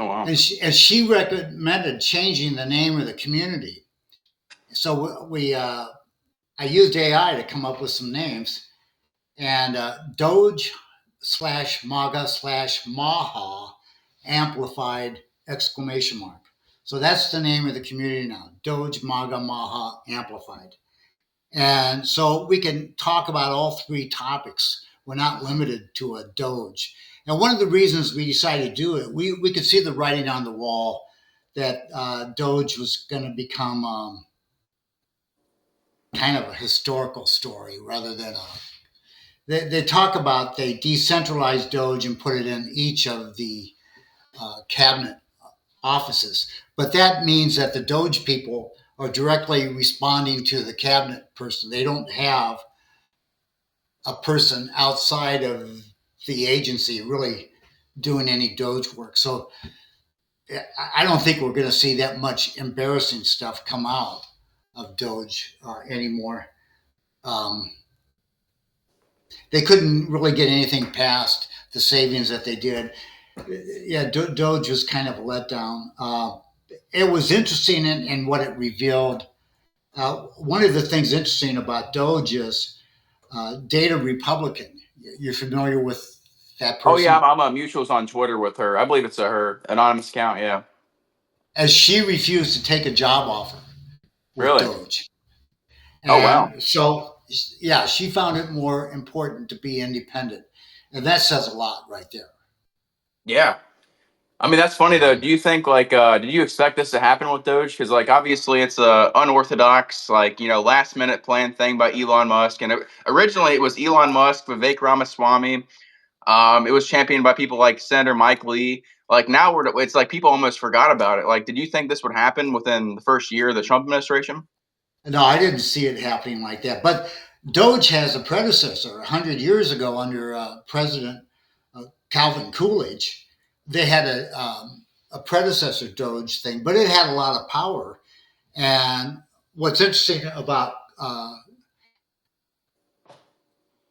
Oh wow. And she recommended changing the name of the community. So I used AI to come up with some names, and Doge slash MAGA slash Maha amplified exclamation mark. So that's the name of the community now. Doge MAGA Maha amplified. And so we can talk about all three topics. We're not limited to a Doge. And one of the reasons we decided to do it, we could see the writing on the wall that Doge was going to become kind of a historical story rather than a. They talk about they decentralized Doge and put it in each of the cabinet offices. But that means that the Doge people are directly responding to the cabinet person. They don't have a person outside of the agency really doing any Doge work. So I don't think we're going to see that much embarrassing stuff come out of Doge anymore. They couldn't really get anything past the savings that they did. Yeah, Doge was kind of a letdown. It was interesting in what it revealed. One of the things interesting about Doge is Data Republican. You're familiar with that Oh yeah, person? I'm a mutuals on Twitter with her. I believe it's a her anonymous account. Yeah. As she refused to take a job offer with Really? Doge. Oh wow. And so, yeah, she found it more important to be independent. And that says a lot right there. Yeah. I mean, that's funny though. Do you think like, did you expect this to happen with Doge? Because like, obviously, it's a unorthodox, like last minute planned thing by Elon Musk, and originally it was Elon Musk, Vivek Ramaswamy. It was championed by people like Senator Mike Lee. Like now, it's like people almost forgot about it. Like, did you think this would happen within the first year of the Trump administration? No, I didn't see it happening like that. But Doge has a predecessor. 100 years ago, under President Calvin Coolidge, they had a predecessor Doge thing, but it had a lot of power. And what's interesting about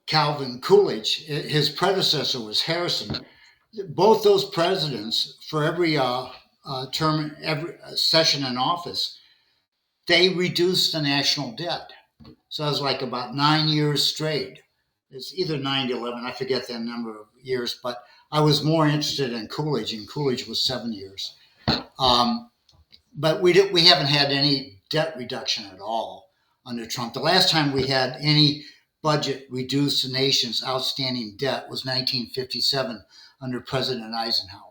Calvin Coolidge, his predecessor was Harrison. Both those presidents, for every term, every session in office, they reduced the national debt. So it was like about 9 years straight. It's either 9 to 11, I forget the number of years, but I was more interested in Coolidge, and Coolidge was 7 years. Um, but we haven't had any debt reduction at all under Trump. The last time we had any budget reduce the nation's outstanding debt was 1957 under President Eisenhower.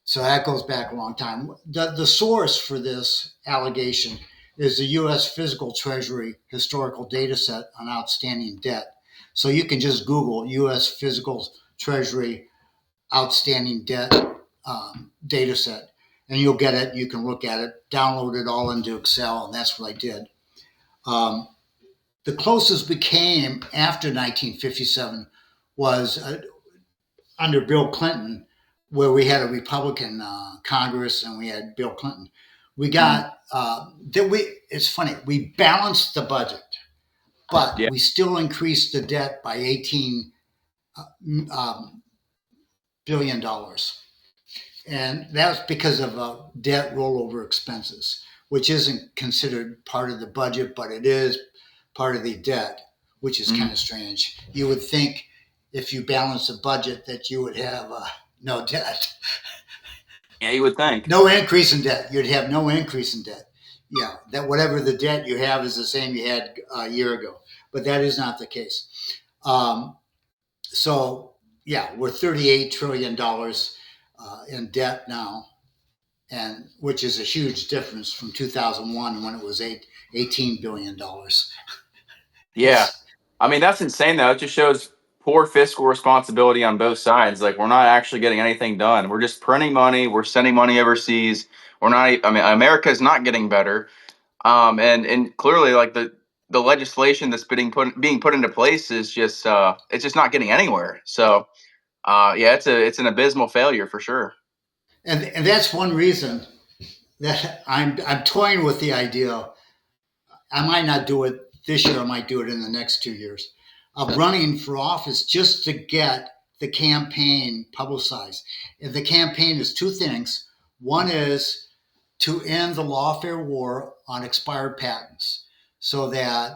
So that goes back a long time. The source for this allegation is the U.S. Physical Treasury historical data set on outstanding debt. So you can just Google U.S. Physical Treasury outstanding debt data set, and you'll get it. You can look at it, download it all into Excel, and that's what I did. Um, the closest we came after 1957 was under Bill Clinton, where we had a Republican Congress and we had Bill Clinton. We got that we. It's funny. We balanced the budget, but Yeah. we still increased the debt by $18 billion, and that's because of debt rollover expenses, which isn't considered part of the budget, but it is part of the debt, which is kind of strange. You would think if you balance the budget that you would have no debt. Yeah, you would think. No increase in debt. You'd have no increase in debt. Yeah, that whatever the debt you have is the same you had a year ago, but that is not the case. Um, so yeah, we're $38 trillion in debt now, and which is a huge difference from 2001 when it was $18 billion. Yeah. I mean, that's insane though. It just shows poor fiscal responsibility on both sides. Like we're not actually getting anything done. We're just printing money. We're sending money overseas. We're not. I mean, America is not getting better. And clearly, like the legislation that's being put into place is just it's just not getting anywhere. So yeah, it's an abysmal failure for sure. And that's one reason that I'm toying with the idea. I might not do it this year. I might do it in the next 2 years of running for office just to get the campaign publicized. And the campaign is two things. One is to end the lawfare war on expired patents so that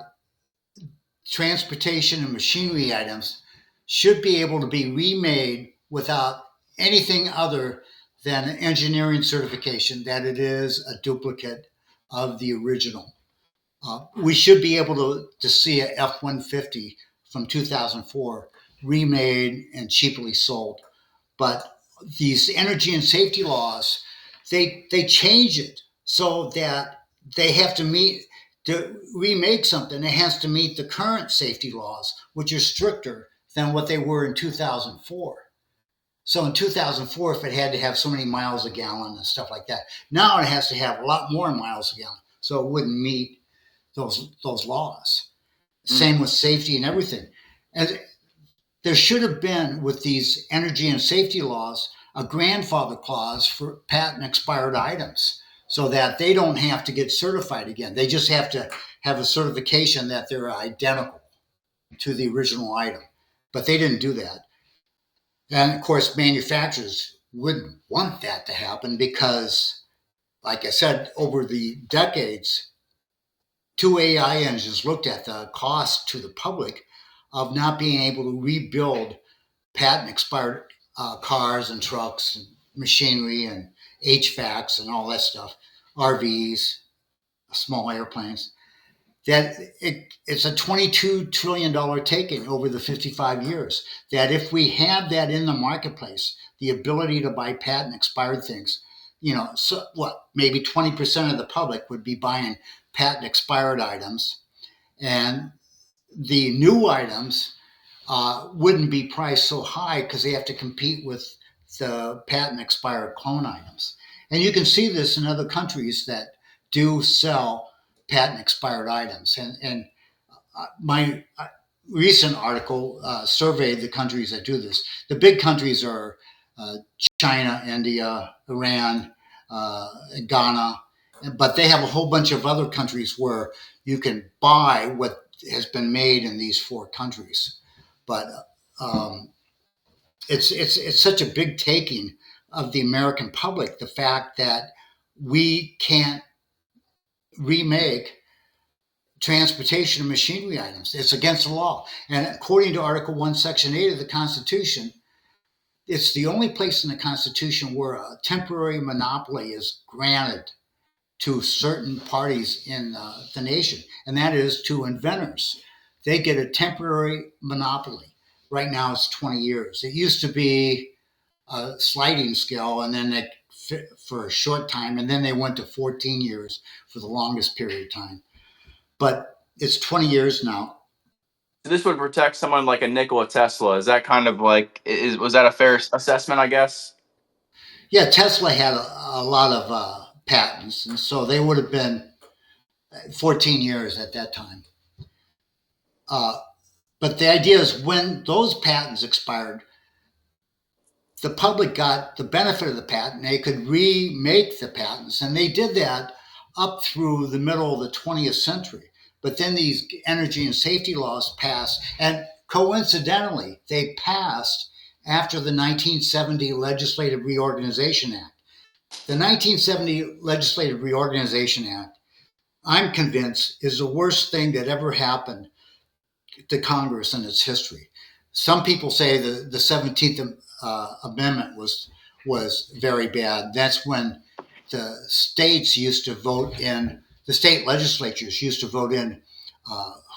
transportation and machinery items should be able to be remade without anything other than an engineering certification that it is a duplicate of the original. We should be able to see a F-150 from 2004 remade and cheaply sold. But these energy and safety laws, they change it so that they have to meet, to remake something, it has to meet the current safety laws, which are stricter than what they were in 2004. So in 2004, if it had to have so many miles a gallon and stuff like that, now it has to have a lot more miles a gallon. So it wouldn't meet those laws. Same with safety and everything. And there should have been, with these energy and safety laws, a grandfather clause for patent expired items so that they don't have to get certified again. They just have to have a certification that they're identical to the original item. But they didn't do that. And of course, manufacturers wouldn't want that to happen because, like I said, over the decades, two AI engines looked at the cost to the public of not being able to rebuild patent expired cars and trucks and machinery and HVACs and all that stuff, RVs, small airplanes. That it's a $22 trillion taking over the 55 years. That if we had that in the marketplace, the ability to buy patent expired things, so what, maybe 20% of the public would be buying patent expired items, and the new items wouldn't be priced so high because they have to compete with the patent expired clone items. And you can see this in other countries that do sell patent expired items. And my recent article surveyed the countries that do this. The big countries are China, India, Iran, Ghana, but they have a whole bunch of other countries where you can buy what has been made in these four countries. But it's such a big taking of the American public, the fact that we can't remake transportation and machinery items. It's against the law. And according to Article 1, Section 8 of the Constitution, it's the only place in the Constitution where a temporary monopoly is granted to certain parties in the nation, and that is to inventors. They get a temporary monopoly. Right now it's 20 years. It used to be a sliding scale, and then it for a short time, and then they went to 14 years for the longest period of time. But it's 20 years now. So this would protect someone like a Nikola Tesla. Is that kind of like, was that a fair assessment, I guess? Yeah, Tesla had a lot of patents, and so they would have been 14 years at that time. But the idea is when those patents expired, the public got the benefit of the patent. They could remake the patents, and they did that up through the middle of the 20th century. But then these energy and safety laws passed, and coincidentally, they passed after the 1970 Legislative Reorganization Act. The 1970 Legislative Reorganization Act, I'm convinced, is the worst thing that ever happened to Congress in its history. Some people say the 17th Amendment was very bad. That's when the states used to vote in, the state legislatures used to vote in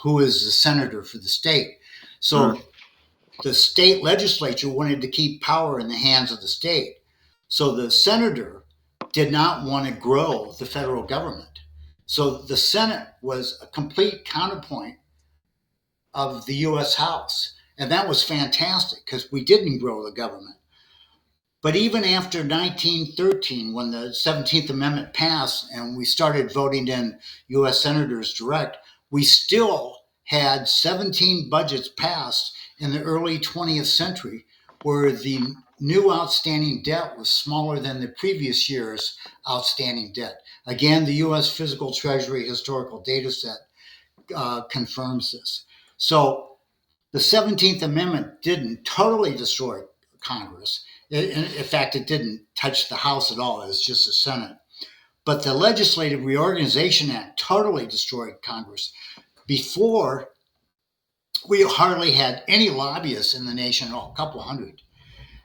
who is the senator for the state. So the state legislature wanted to keep power in the hands of the state. So the senator did not want to grow the federal government. So the Senate was a complete counterpoint of the U.S. House. And that was fantastic because we didn't grow the government. But even after 1913, when the 17th Amendment passed and we started voting in U.S. senators direct, we still had 17 budgets passed in the early 20th century where the new outstanding debt was smaller than the previous year's outstanding debt. Again, the U.S. Physical Treasury Historical Data Set confirms this. So The 17th Amendment didn't totally destroy Congress. In fact, it didn't touch the House at all. It was just the Senate. But the Legislative Reorganization Act totally destroyed Congress. Before, we hardly had any lobbyists in the nation, a couple hundred.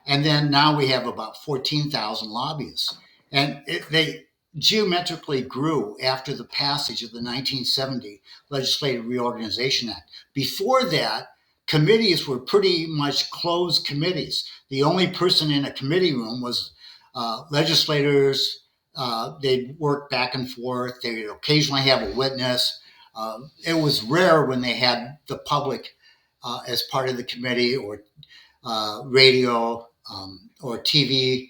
And then now we have about 14,000 lobbyists. And they geometrically grew after the passage of the 1970 Legislative Reorganization Act. Before that, committees were pretty much closed committees. The only person in a committee room was legislators. They'd work back and forth. They would occasionally have a witness. It was rare when they had the public as part of the committee, or radio, or TV,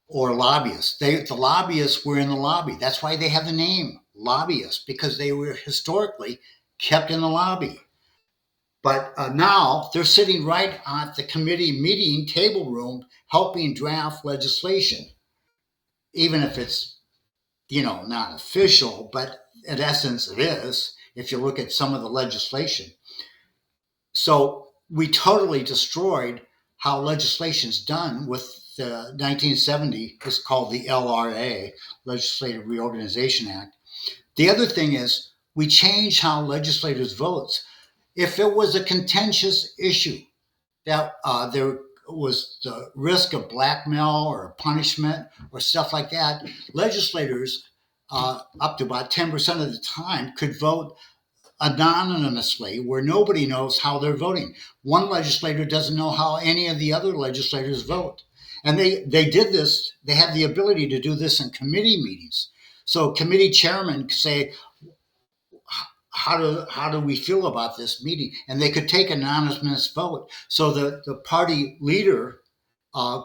or lobbyists. The lobbyists were in the lobby. That's why they have the name lobbyists, because they were historically kept in the lobby. But now they're sitting right at the committee meeting table room helping draft legislation, even if it's, not official, but in essence it is, if you look at some of the legislation. So we totally destroyed how legislation's done with the 1970, it's called the LRA, Legislative Reorganization Act. The other thing is we changed how legislators vote. If it was a contentious issue that there was the risk of blackmail or punishment or stuff like that, legislators up to about 10% of the time could vote anonymously, where nobody knows how they're voting. One legislator doesn't know how any of the other legislators vote. And they did this, they have the ability to do this in committee meetings. So committee chairman could say, how do we feel about this meeting? And they could take an anonymous vote. So the party leader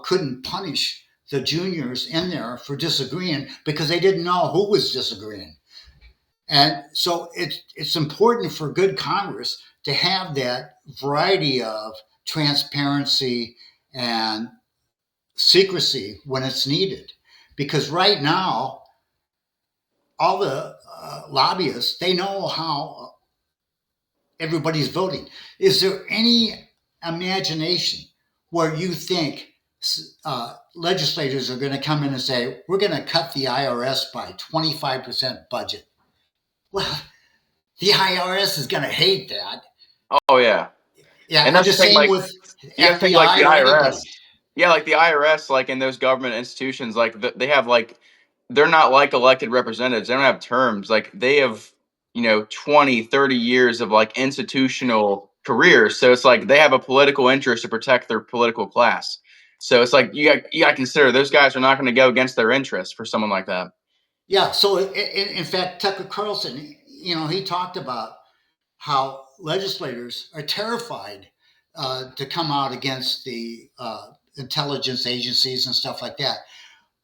couldn't punish the juniors in there for disagreeing, because they didn't know who was disagreeing. And so it's important for good Congress to have that variety of transparency and secrecy when it's needed. Because right now, all the lobbyists, they know how everybody's voting. Is there any imagination where you think legislators are going to come in and say, we're going to cut the IRS by 25% budget? Well, the IRS is going to hate that. Oh yeah. Yeah, And and that's the the thing, same like, with you have to think like FBI the or anybody. IRS. Yeah, like the IRS, like in those government institutions, like they have like, they're not like elected representatives. They don't have terms. Like they have, 20, 30 years of like institutional careers. So it's like they have a political interest to protect their political class. So it's like you got to consider those guys are not going to go against their interests for someone like that. Yeah, so in fact, Tucker Carlson, he talked about how legislators are terrified to come out against the intelligence agencies and stuff like that.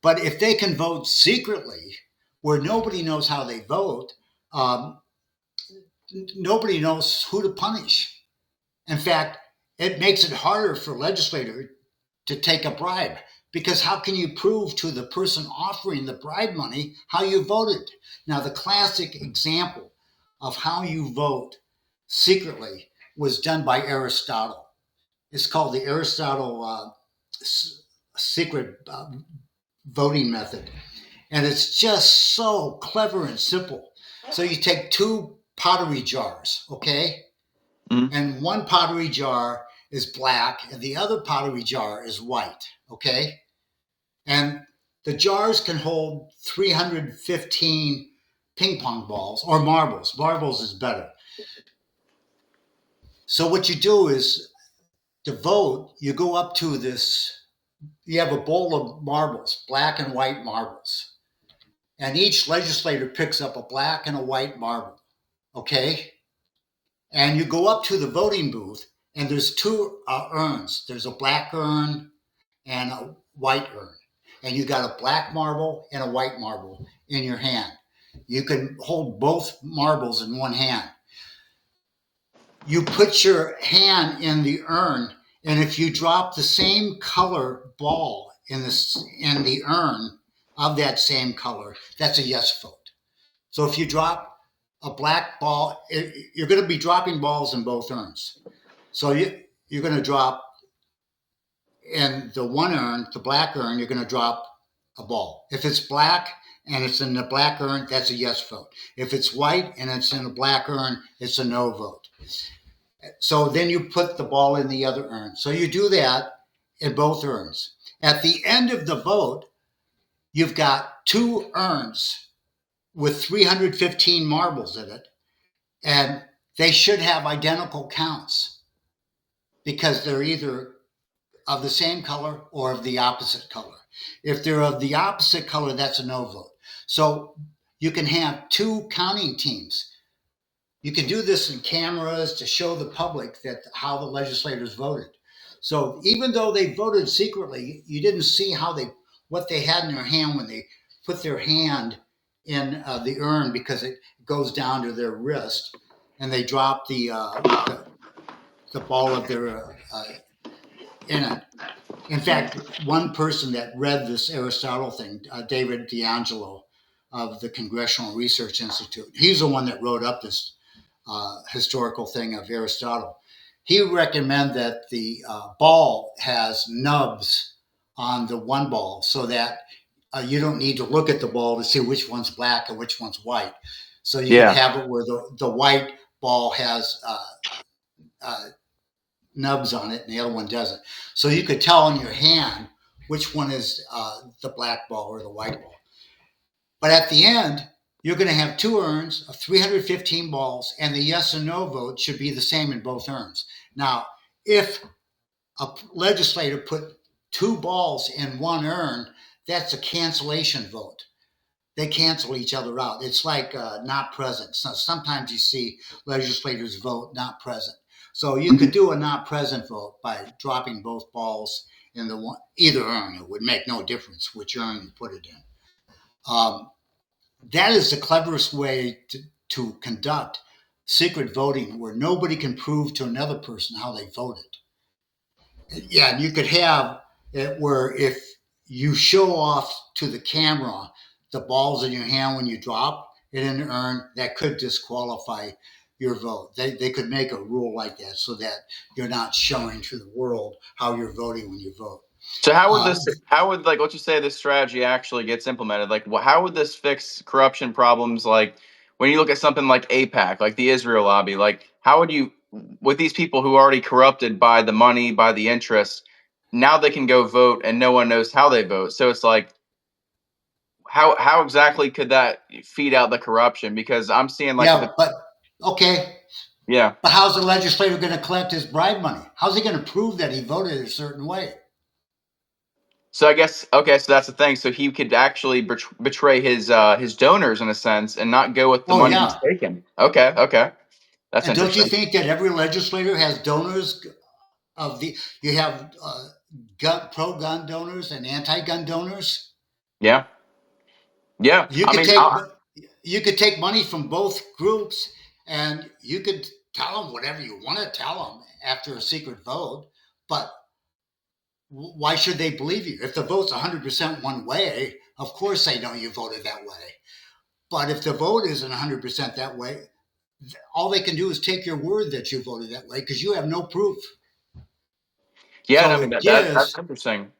But if they can vote secretly, where nobody knows how they vote, nobody knows who to punish. In fact, it makes it harder for legislators to take a bribe, because how can you prove to the person offering the bribe money how you voted? Now, the classic example of how you vote secretly was done by Aristotle. It's called the Aristotle secret voting method. And it's just so clever and simple. So you take two pottery jars, okay? Mm-hmm. And one pottery jar is black and the other pottery jar is white, okay? And the jars can hold 315 ping pong balls or marbles. Marbles is better. So what you do is, to vote, you go up to this, you have a bowl of marbles, black and white marbles. And each legislator picks up a black and a white marble, okay? And you go up to the voting booth, and there's two urns. There's a black urn and a white urn. And you got a black marble and a white marble in your hand. You can hold both marbles in one hand. You put your hand in the urn, and if you drop the same color ball in the urn of that same color, that's a yes vote. So if you drop a black ball, you're going to be dropping balls in both urns. So you're going to drop in the one urn, the black urn, you're going to drop a ball. If it's black and it's in the black urn, that's a yes vote. If it's white and it's in the black urn, it's a no vote. So then you put the ball in the other urn. So you do that in both urns. At the end of the vote, you've got two urns with 315 marbles in it, and they should have identical counts because they're either of the same color or of the opposite color. If they're of the opposite color, that's a no vote. So you can have two counting teams. You can do this in cameras to show the public that how the legislators voted. So even though they voted secretly, you didn't see what they had in their hand when they put their hand in the urn, because it goes down to their wrist, and they drop the ball of their in it. In fact, one person that read this Aristotle thing, David D'Angelo of the Congressional Research Institute, he's the one that wrote up this historical thing of Aristotle. He recommended that the ball has nubs on the one ball so that you don't need to look at the ball to see which one's black and which one's white. So you can have it where the white ball has nubs on it and the other one doesn't. So you could tell in your hand which one is the black ball or the white ball. But at the end, you're going to have two urns of 315 balls, and the yes and no vote should be the same in both urns. Now, if a legislator put two balls in one urn, that's a cancellation vote. They cancel each other out. It's like not present. So sometimes you see legislators vote not present. So you could do a not present vote by dropping both balls in either urn. It would make no difference which urn you put it in. That is the cleverest way to conduct secret voting, where nobody can prove to another person how they voted. Yeah, and you could have it where if you show off to the camera the balls in your hand when you drop it in the urn, that could disqualify your vote. They could make a rule like that so that you're not showing to the world how you're voting when you vote. So how would like what you say this strategy actually gets implemented? Like, how would this fix corruption problems? Like, when you look at something like AIPAC, like the Israel lobby, like how would you, with these people who are already corrupted by the money, by the interests, now they can go vote and no one knows how they vote. So it's like, how exactly could that feed out the corruption? Because I'm seeing like Yeah, but okay. yeah. But how's the legislator going to collect his bribe money? How's he going to prove that he voted a certain way? So I guess okay, so that's the thing. So he could actually betray his donors in a sense and not go with the Oh, money he's yeah. taking. Okay, okay, that's And don't you interesting. think that every legislator has donors you have pro-gun donors and anti-gun donors? Yeah, yeah. You I could mean, take you could take money from both groups, and you could tell them whatever you want to tell them after a secret vote. But why should they believe you? If the vote's 100% one way, of course they know you voted that way. But if the vote isn't 100% that way, all they can do is take your word that you voted that way because you have no proof. yeah. So I mean that's interesting.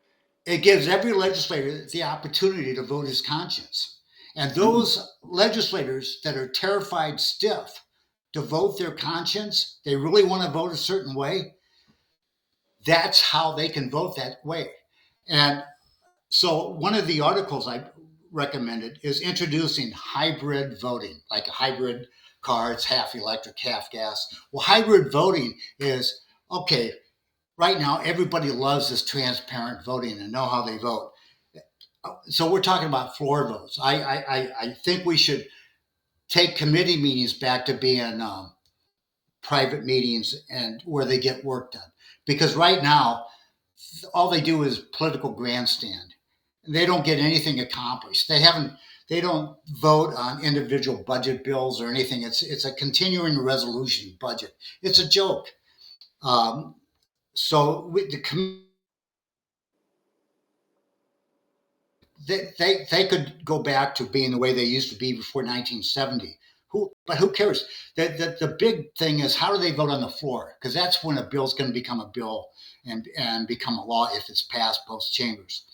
it gives every legislator the opportunity to vote his conscience. And Mm. those legislators that are terrified stiff to vote their conscience, they really want to vote a certain way, that's how they can vote that way. And so one of the articles I recommended is introducing hybrid voting, like a hybrid car, it's half electric, half gas. Well, hybrid voting is okay. Right now, everybody loves this transparent voting and know how they vote. So we're talking about floor votes. I think we should take committee meetings back to being private meetings and where they get work done. Because right now, all they do is political grandstand. They don't get anything accomplished. They don't vote on individual budget bills or anything. It's a continuing resolution budget. It's a joke. So with they could go back to being the way they used to be before 1970, But who cares? The big thing is, how do they vote on the floor? Because that's when a bill's going to become a bill and become a law if it's passed post chambers.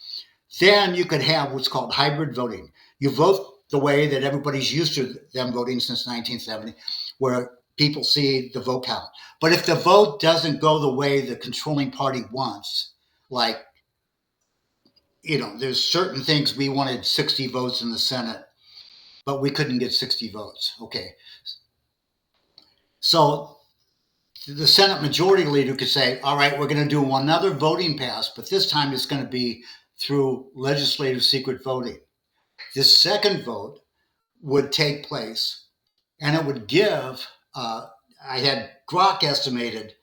Then you could have what's called hybrid voting. You vote the way that everybody's used to them voting since 1970, where people see the vote count. But if the vote doesn't go the way the controlling party wants, like, there's certain things we wanted 60 votes in the Senate, but we couldn't get 60 votes. Okay. So the Senate majority leader could say, all right, we're going to do another voting pass, but this time it's going to be through legislative secret voting. This second vote would take place, and it would give, I had Grok estimated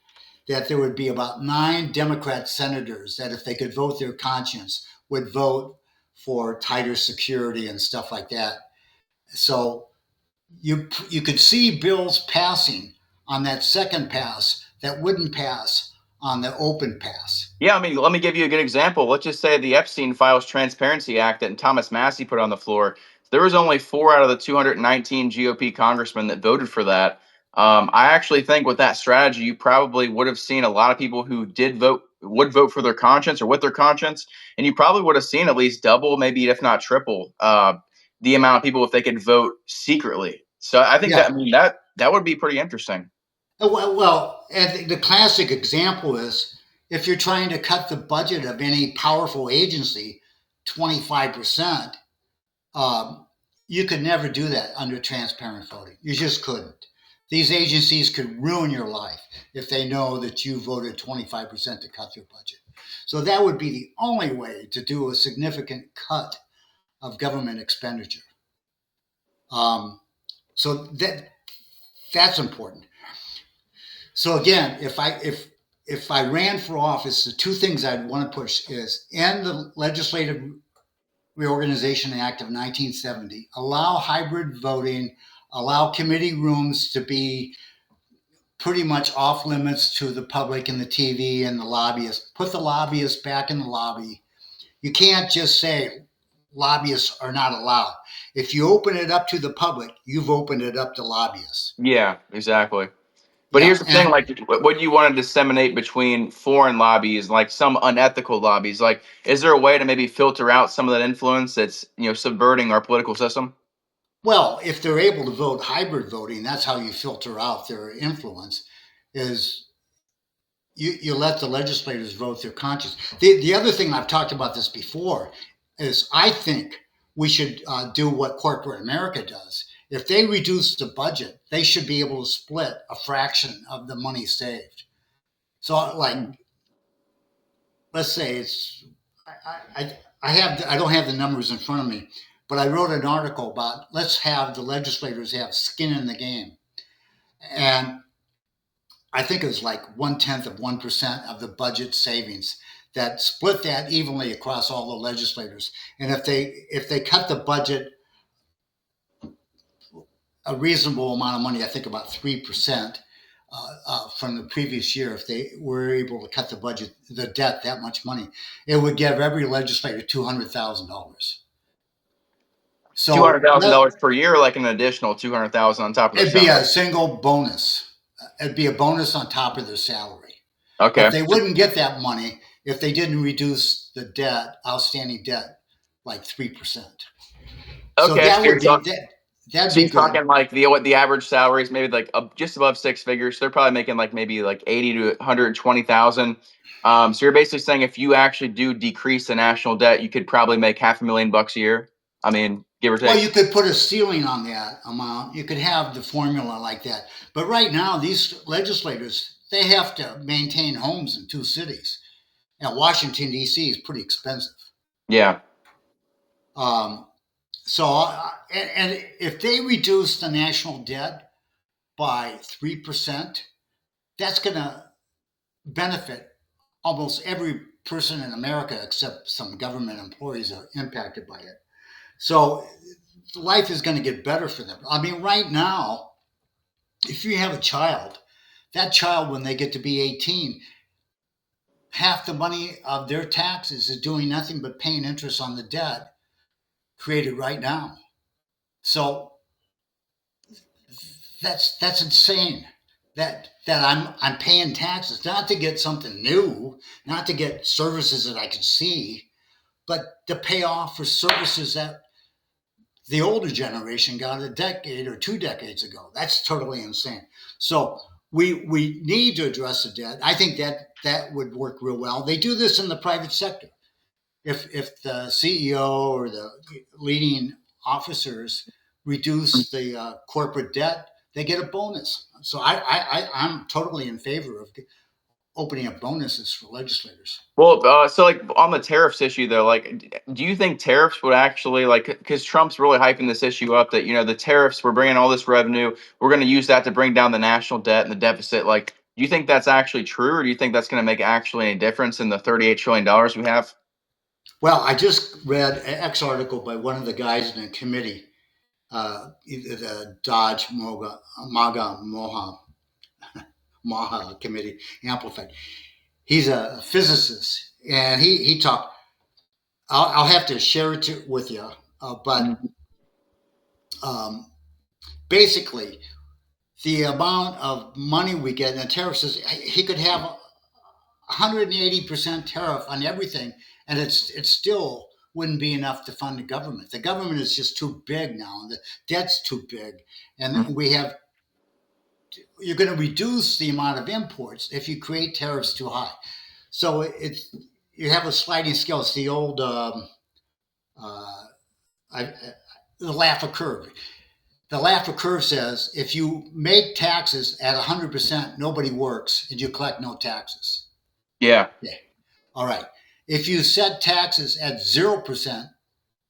that there would be about 9 Democrat senators that, if they could vote their conscience, would vote for tighter security and stuff like that. So you could see bills passing on that second pass that wouldn't pass on the open pass. Yeah, I mean, let me give you a good example. Let's just say the Epstein Files Transparency Act that Thomas Massie put on the floor. There was only 4 out of the 219 GOP congressmen that voted for that. I actually think with that strategy, you probably would have seen a lot of people who would vote for their conscience or with their conscience, and you probably would have seen at least double, maybe if not triple, the amount of people if they could vote secretly. So I think Yeah. that, I mean, that would be pretty interesting. Well, and the classic example is, if you're trying to cut the budget of any powerful agency 25%, you could never do that under transparent voting. You just couldn't. These agencies could ruin your life if they know that you voted 25% to cut their budget. So that would be the only way to do a significant cut of government expenditure. So that's important. So again, if I ran for office, the 2 things I'd want to push is end the Legislative Reorganization Act of 1970, allow hybrid voting, allow committee rooms to be pretty much off limits to the public and the TV and the lobbyists. Put the lobbyists back in the lobby. You can't just say lobbyists are not allowed. If you open it up to the public, you've opened it up to lobbyists. Yeah, exactly. But Yeah, here's the thing, and like, what do you want to disseminate between foreign lobbies, like some unethical lobbies? Like, is there a way to maybe filter out some of that influence that's, subverting our political system? well, if they're able to vote hybrid voting, that's how you filter out their influence. Is you let the legislators vote their conscience. The other thing, I've talked about this before, is I think we should do what corporate America does. If they reduce the budget, they should be able to split a fraction of the money saved. So, like, let's say it's I don't have the numbers in front of me, but I wrote an article about, let's have the legislators have skin in the game, and I think it was like 0.1% of the budget savings, that split that evenly across all the legislators. And if they cut the budget a reasonable amount of money, I think about 3%, from the previous year, if they were able to cut the debt that much money, it would give every legislator $200,000. Two hundred So thousand dollars per year, like an additional 200,000 on top of their it'd be a salary. single bonus. It'd be a bonus on top of their salary. Okay. But they wouldn't get that money if they didn't reduce the outstanding debt, like 3%. So Okay. that would be that. That'd So be you're good. talking like the average salary is maybe like just above 6 figures. So they're probably making like maybe like 80 to 120,000. So you're basically saying if you actually do decrease the national debt, you could probably make $500,000 a year. I mean, give or Well, take. you could put a ceiling on that amount. You could have the formula like that. But right now, these legislators, they have to maintain homes in 2 cities. And Washington, D.C. is pretty expensive. Yeah. Um, and if they reduce the national debt by 3%, that's going to benefit almost every person in America, except some government employees are impacted by it. So life is going to get better for them. I mean, right now, if you have a child, that child, when they get to be 18, half the money of their taxes is doing nothing but paying interest on the debt created right now. So That's insane. That I'm paying taxes not to get something new, not to get services that I can see, but to pay off for services that the older generation got a decade or 2 decades ago. That's totally insane. So we need to address the debt. I think that would work real well. They do this in the private sector. If the CEO or the leading officers reduce the corporate debt, they get a bonus. So I'm totally in favor of opening up bonuses for legislators. Well, so like on the tariffs issue though, like, do you think tariffs would actually like because Trump's really hyping this issue up that the tariffs we're bringing all this revenue, we're going to use that to bring down the national debt and the deficit. Like, do you think that's actually true, or do you think that's going to make actually any difference in the $38 trillion we have? Well, I just read an X article by one of the guys in the committee, the Dodge MAGA Maha committee, Amplified. He's a physicist, and he talked. I'll have to share it with you, but um, basically, the amount of money we get in the tariffs is he could have 180% tariff on everything, and it still wouldn't be enough to fund the government. The government is just too big now, and the debt's too big, and Mhm. you're going to reduce the amount of imports if you create tariffs too high. So you have a sliding scale. It's the old uh, I, the Laffer curve. The Laffer curve says if you make taxes at 100%, nobody works, and you collect no taxes. Yeah, Yeah. All right. If you set taxes at 0%,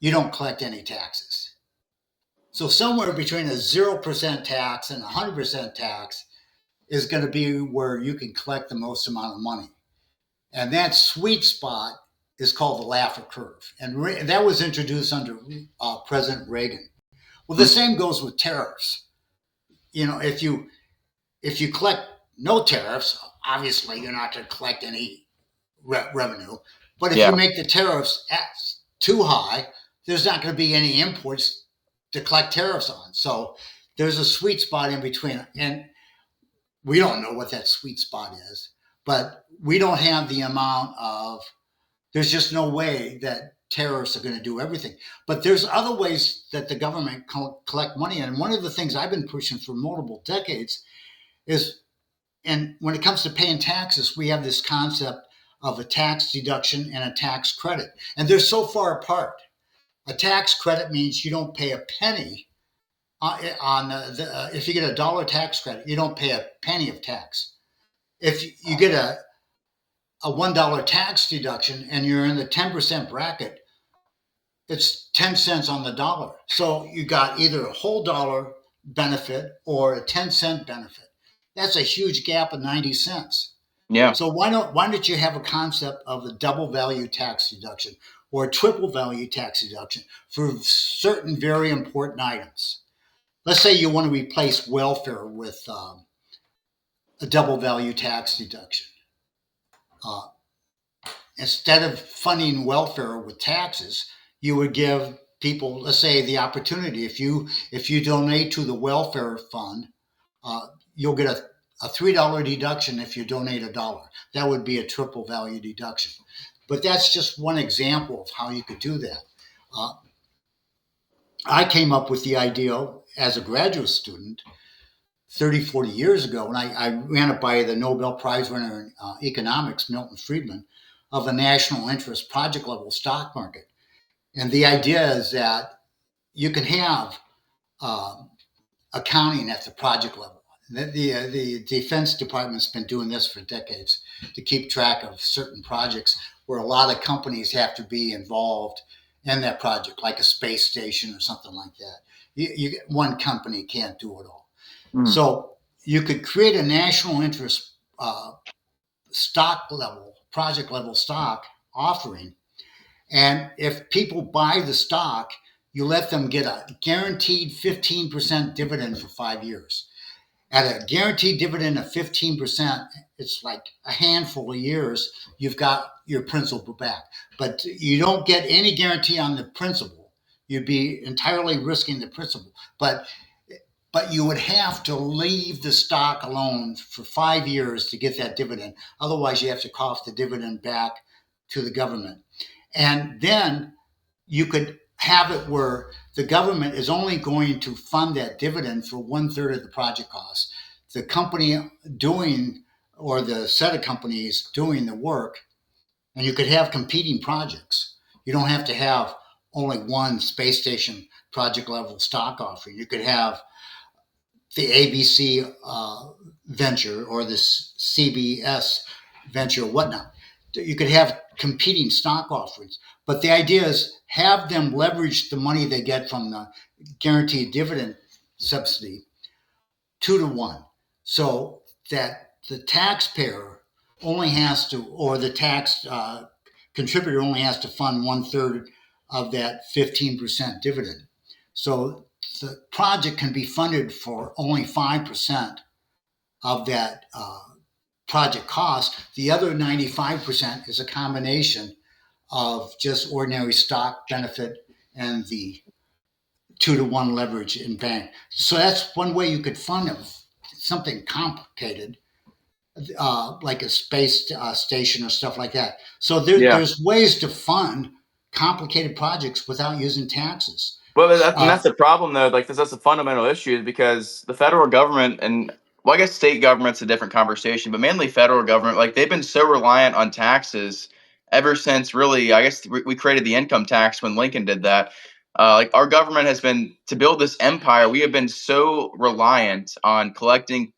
you don't collect any taxes. So somewhere between a 0% tax and a 100% tax is going to be where you can collect the most amount of money. And that sweet spot is called the Laffer curve. And that was introduced under President Reagan. Well, the same goes with tariffs. If you collect no tariffs, obviously you're not going to collect any revenue. But if you yeah, make the tariffs too high, there's not going to be any imports to collect tariffs on. So there's a sweet spot in between. And we don't know what that sweet spot is, but we don't have the amount of, there's just no way that tariffs are going to do everything. But there's other ways that the government collect money. And one of the things I've been pushing for multiple decades is, and when it comes to paying taxes, we have this concept of a tax deduction and a tax credit. And they're so far apart. A tax credit means you don't pay a penny if you get a dollar tax credit, you don't pay a penny of tax. If you get a $1 tax deduction and you're in the 10% bracket, it's 10 cents on the dollar. So you got either a whole dollar benefit or a 10-cent benefit. That's a huge gap of 90 cents. yeah. So why don't you have a concept of a double value tax deduction or a triple value tax deduction for certain very important items? Let's say you want to replace welfare with a double value tax deduction. Uh, Instead of funding welfare with taxes, you would give people, let's say, the opportunity. If you donate to the welfare fund, you'll get a $3 deduction if you donate a dollar. That would be a triple value deduction. But that's just one example of how you could do that. Uh, I came up with the idea as a graduate student 30, 40 years ago, and I ran it by the Nobel Prize winner in economics, Milton Friedman, of a national interest project level stock market. And the idea is that you can have uh, accounting at the project level. The Defense Department's been doing this for decades to keep track of certain projects where a lot of companies have to be involved in that project, like a space station or something like that. One company can't do it all. Mm. So you could create a national interest stock level, project level stock offering. And if people buy the stock, you let them get a guaranteed 15% dividend for 5 years. At a guaranteed dividend of 15%, it's like a handful of years, you've got your principal back. But you don't get any guarantee on the principal. You'd be entirely risking the principal. But but you would have to leave the stock alone for 5 years to get that dividend. Otherwise, you have to cough the dividend back to the government. And then you could have it where the government is only going to fund that dividend for 1/3 of the project cost. The company doing, or the set of companies doing the work, and you could have competing projects. You don't have to have only one space station project level stock offering. You could have the ABC venture or the CBS venture or whatnot. You could have competing stock offerings. But the idea is have them leverage the money they get from the guaranteed dividend subsidy 2 to 1, so that the taxpayer only has to, or the tax contributor only has to fund 1/3 of that 15% dividend. So the project can be funded for only 5% of that project cost. The other 95% is a combination of just ordinary stock benefit and the 2 to 1 leverage in bank. So that's one way you could fund something complicated, like a space station or stuff like that. So Yeah. there's ways to fund complicated projects without using taxes. Well, and Uh, that's the problem, though. Like, that's a fundamental issue because the federal government and, well, I guess state government's a different conversation, but mainly federal government, like, they've been so reliant on taxes ever since, really, I guess we created the income tax when Lincoln did that. Like, our government has been, to build this empire, we have been so reliant on collecting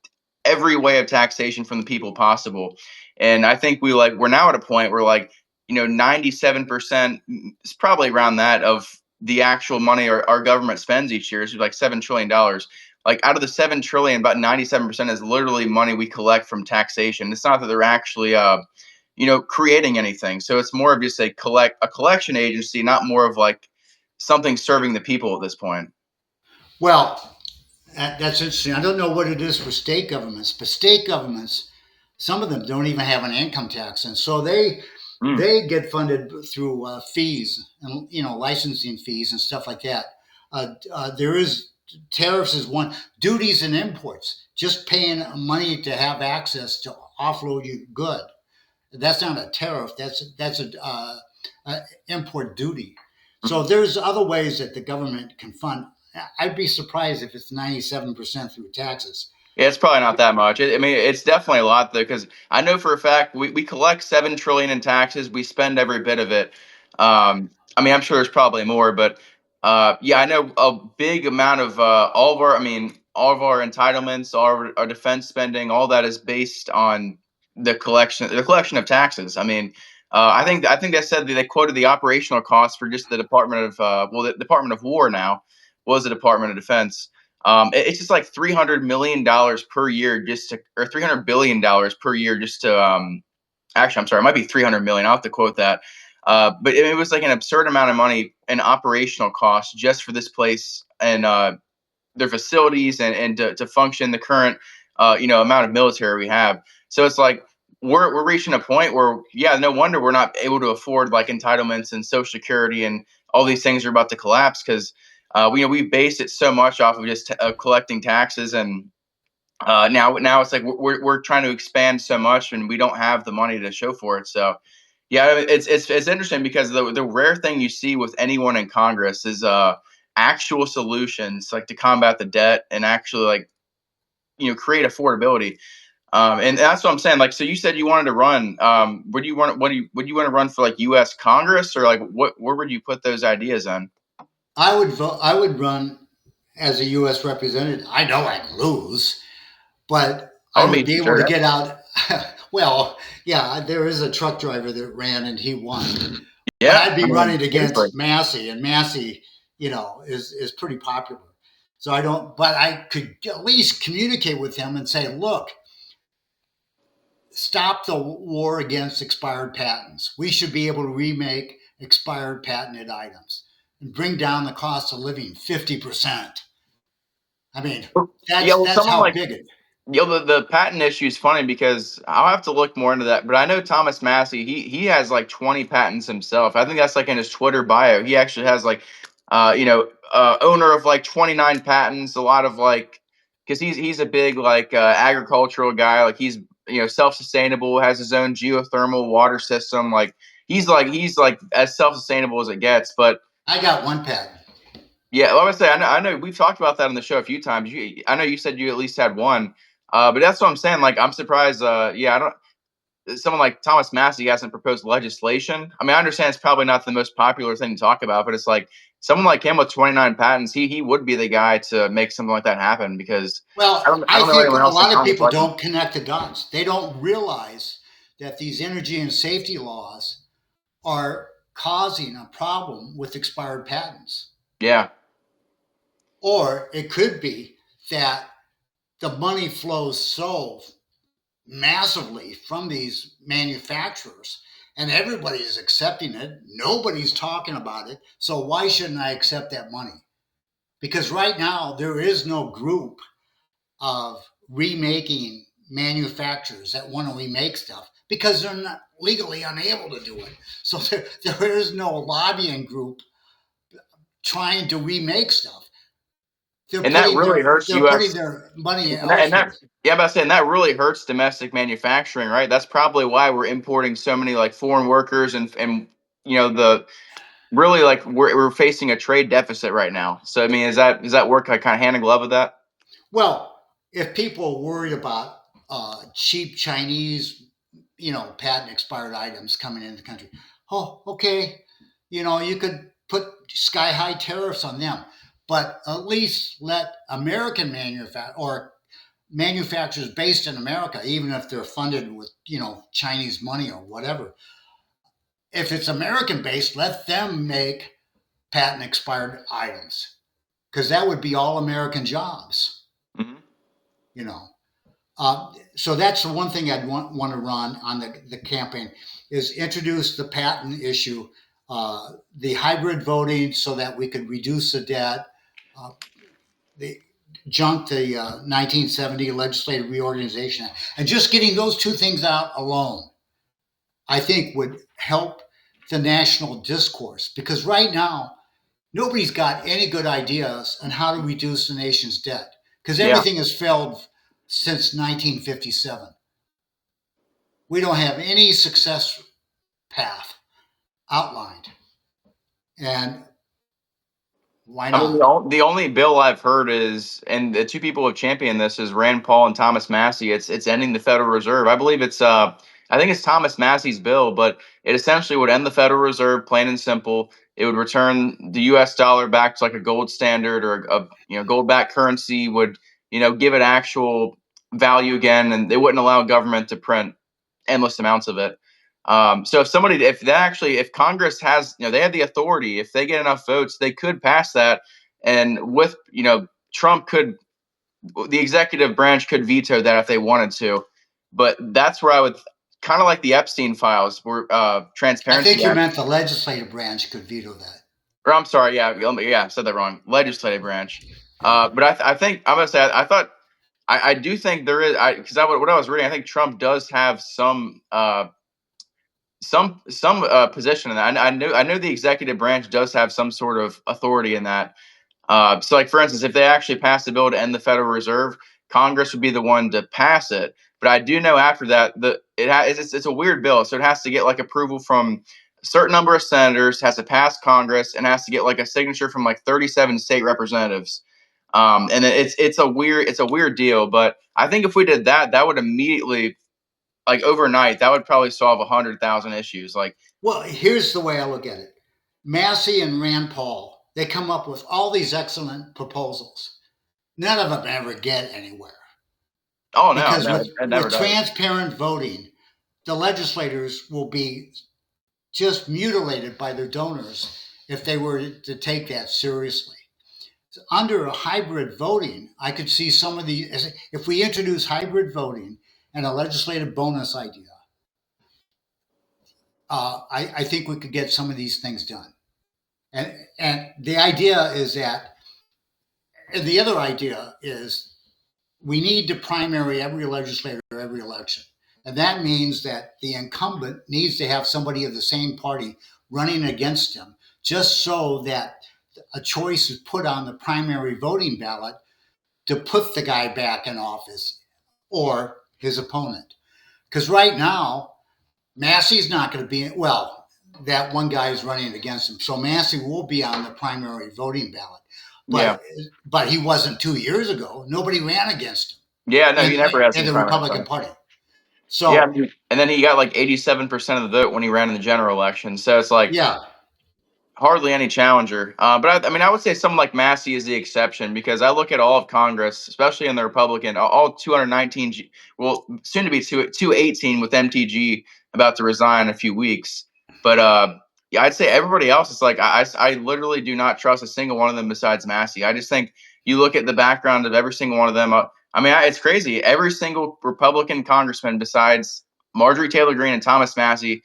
every way of taxation from the people possible. And I think we're now at a point where, like, 97% is probably around that of the actual money our government spends each year is like $7 trillion. Like, out of the 7 trillion, about 97% is literally money we collect from taxation. It's not that they're actually creating anything. So it's more of just a collection agency, not more of like something serving the people at this point. well, that's interesting. I don't know what it is for state governments, but state governments, some of them don't even have an income tax, and so Mm. they get funded through fees and licensing fees and stuff like that. There is tariffs is one, duties and imports, just paying money to have access to offload your good. That's not a tariff. That's a import duty. So there's other ways that the government can fund. I'd be surprised if it's 97% through taxes. Yeah, it's probably not that much. I mean, it's definitely a lot though, because I know for a fact we collect 7 trillion in taxes. We spend every bit of it. I mean, I'm sure there's probably more, but yeah, I know a big amount of all of our entitlements, our defense spending, all that is based on the collection of taxes. I mean, I think they said that they quoted the operational costs for just the Department of the Department of War now was the Department of Defense. It's just like $300 million per year just to, or $300 billion per year just to. Actually, I'm sorry, it might be 300 million. I'll have to quote that. But it was like an absurd amount of money in operational costs just for this place and their facilities and to function the current amount of military we have. So it's like we're reaching a point where, yeah, no wonder we're not able to afford like entitlements and Social Security and all these things are about to collapse because we based it so much off of just collecting taxes. And now it's like we're trying to expand so much and we don't have the money to show for it. So yeah, it's interesting because the rare thing you see with anyone in Congress is actual solutions like to combat the debt and actually like create affordability. And that's what I'm saying. Like, so you said you wanted to run. Would you want to run for like U.S. Congress or like where would you put those ideas in? I would vote. I would run as a U.S. representative. I know I'd lose, but I Oh, would me be able to sure. get out. Well, yeah, there is a truck driver that ran and he won, but Yeah, I'd I be mean, running seriously. against Massey, and Massey, is pretty popular. So I don't, but I could at least communicate with him and say, look, stop the war against expired patents. We should be able to remake expired patented items and bring down the cost of living 50%. I mean, Yeah, that's well, that's someone how like big it. the patent issue is funny because I'll have to look more into that. But I know Thomas Massey, he has like 20 patents himself. I think that's like in his Twitter bio. He actually has like owner of like 29 patents, a lot of like because he's a big like agricultural guy. Like he's self-sustainable, has his own geothermal water system. Like he's like as self-sustainable as it gets. But I got one patent. yeah, like I say, I know we've talked about that on the show a few times. I know you said you at least had one, but that's what I'm saying. Like I'm surprised. Yeah, I don't. Someone like Thomas Massey hasn't proposed legislation. I mean, I understand it's probably not the most popular thing to talk about, but it's like someone like him with 29 patents, he would be the guy to make something like that happen because I Well, don't I I don't know think anyone a else in lot of Congress people like him. don't connect the dots. They don't realize that these energy and safety laws are causing a problem with expired patents. Yeah. Or it could be that the money flows so massively from these manufacturers and everybody is accepting it. Nobody's talking about it. So why shouldn't I accept that money? Because right now there is no group of remaking manufacturers that want to remake stuff because they're not legally unable to do it. So there is no lobbying group trying to remake stuff. And that really hurts They're putting US their money and that elsewhere. yeah, I'm about to say, and that really hurts domestic manufacturing, right? That's probably why we're importing so many like foreign workers and the really like we're facing a trade deficit right now. So I mean, is that work like kind of hand in glove with that? Well, if people are worried about cheap Chinese, patent expired items coming into the country, oh, okay, you could put sky high tariffs on them, but at least let American manufacturers based in America, even if they're funded with Chinese money or whatever, if it's American based, let them make patent expired items because that would be all American jobs. Hmm. You know, so that's the one thing I'd want to run on the campaign is introduce the patent issue, the hybrid voting so that we could reduce the debt, uh, the junk the 1970 Legislative Reorganization Act, and just getting those two things out alone, I think would help the national discourse because right now nobody's got any good ideas on how to reduce the nation's debt because Yeah. everything has failed since 1957. We don't have any success path outlined. And why I mean, not? the only bill I've heard is, and the two people who have championed this is Rand Paul and Thomas Massey. It's ending the Federal Reserve. I believe I think it's Thomas Massey's bill, but it essentially would end the Federal Reserve, plain and simple. It would return the U.S. dollar back to like a gold standard or a gold backed currency. Would give it actual value again, and they wouldn't allow government to print endless amounts of it. So if Congress has, they have the authority, if they get enough votes, they could pass that. And with, Trump could, the executive branch could veto that if they wanted to. But that's where I would kind of like the Epstein Files, where I Transparency think you Act, meant the legislative branch could veto that. or I'm sorry, yeah, I said that wrong. Legislative branch. But I think I'm gonna say I thought I do think there is because what I was reading, I think Trump does have some position in that. I know the executive branch does have some sort of authority in that. So, like for instance, if they actually pass a bill to end the Federal Reserve, Congress would be the one to pass it. But I do know after that, it's a weird bill, so it has to get like approval from a certain number of senators, has to pass Congress, and has to get like a signature from like 37 state representatives. And it's a weird deal. But I think if we did that, that would immediately like overnight, that would probably solve 100,000 issues. Like, Well, here's the way I look at it. Massey and Rand Paul, they come up with all these excellent proposals. None of them ever get anywhere oh no, because no, it never with does. transparent voting, the legislators will be just mutilated by their donors if they were to take that seriously. So under a hybrid voting, I could see some of the, if we introduce hybrid voting and a legislative bonus idea, I think we could get some of these things done. And the idea is that, and the other idea is we need to primary every legislator every election. And that means that the incumbent needs to have somebody of the same party running against him, just so that a choice is put on the primary voting ballot to put the guy back in office or his opponent. Because right now, Massey's not going to be, well, that one guy is running against him. So Massey will be on the primary voting ballot. Yeah. But he wasn't 2 years ago. Nobody ran against him Yeah, no, he never has in any the primary Republican fight. Party. Yeah, I So, mean, and then he got like 87% of the vote when he ran in the general election. So it's like yeah, hardly any challenger. But I mean, I would say someone like Massey is the exception because I look at all of Congress, especially in the Republican, all 219, well, soon to be 218 with MTG about to resign in a few weeks. But yeah, I'd say everybody else is like, I literally do not trust a single one of them besides Massey. I just think you look at the background of every single one of them. I mean, it's crazy. Every single Republican congressman besides Marjorie Taylor Greene and Thomas Massey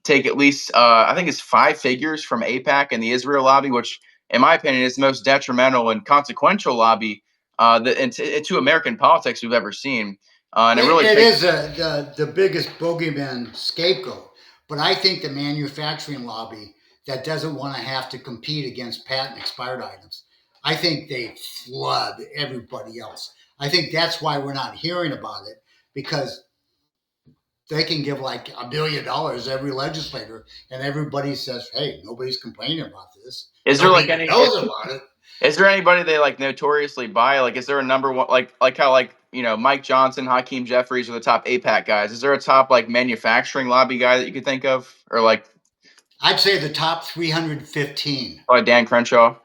take at least I think it's 5 figures from AIPAC and the Israel lobby, which in my opinion is the most detrimental and consequential lobby to American politics we've ever seen. And it really it takes. is the biggest bogeyman scapegoat. But I think the manufacturing lobby that doesn't want to have to compete against patent expired items, I think they flood everybody else. I think that's why we're not hearing about it, because they can give like $1 billion every legislator, and everybody says, "Hey, nobody's complaining about this. Is there Nobody like even any? knows about it." Is there anybody they like notoriously buy? Like, is there a number one? Like how Mike Johnson, Hakeem Jeffries are the top AIPAC guys. Is there a top like manufacturing lobby guy that you could think of, or like I'd say the top 315. Dan Crenshaw?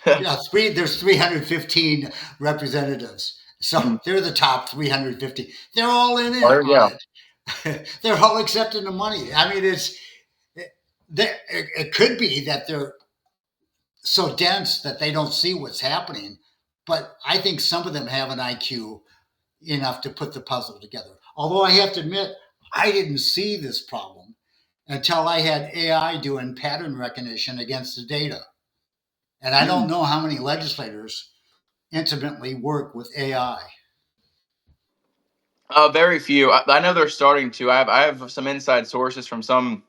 Yeah, there's 315 representatives. So they're the top 350. They're all in it Or on yeah, it. They're all accepting the money. I mean, it could be that they're so dense that they don't see what's happening. But I think some of them have an IQ enough to put the puzzle together. Although I have to admit, I didn't see this problem until I had AI doing pattern recognition against the data. And I don't know how many legislators intimately work with AI. very few. I know they're starting to. I have some inside sources from some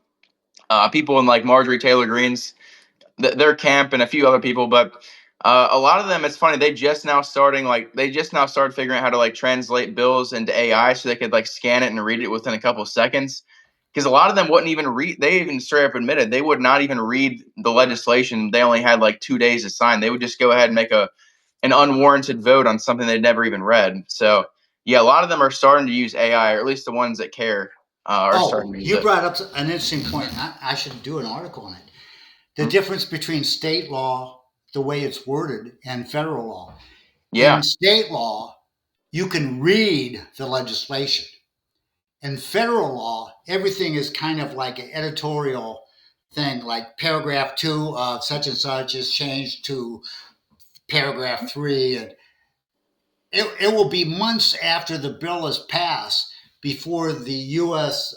people in like Marjorie Taylor Greene's their camp and a few other people, but a lot of them, it's funny, they just now started figuring out how to like translate bills into AI so they could like scan it and read it within a couple of seconds. Because a lot of them wouldn't even read. They even straight up admitted they would not even read the legislation. They only had like 2 days to sign. They would just go ahead and make an unwarranted vote on something they'd never even read. So yeah, a lot of them are starting to use AI, or at least the ones that care are starting Oh, to use you it. brought up an interesting point. I should do an article on it. The difference between state law, the way it's worded, and federal law. Yeah, In state law, you can read the legislation. In federal law, everything is kind of like an editorial thing, like paragraph 2 of such and such is changed to paragraph 3. And it will be months after the bill is passed before the U.S.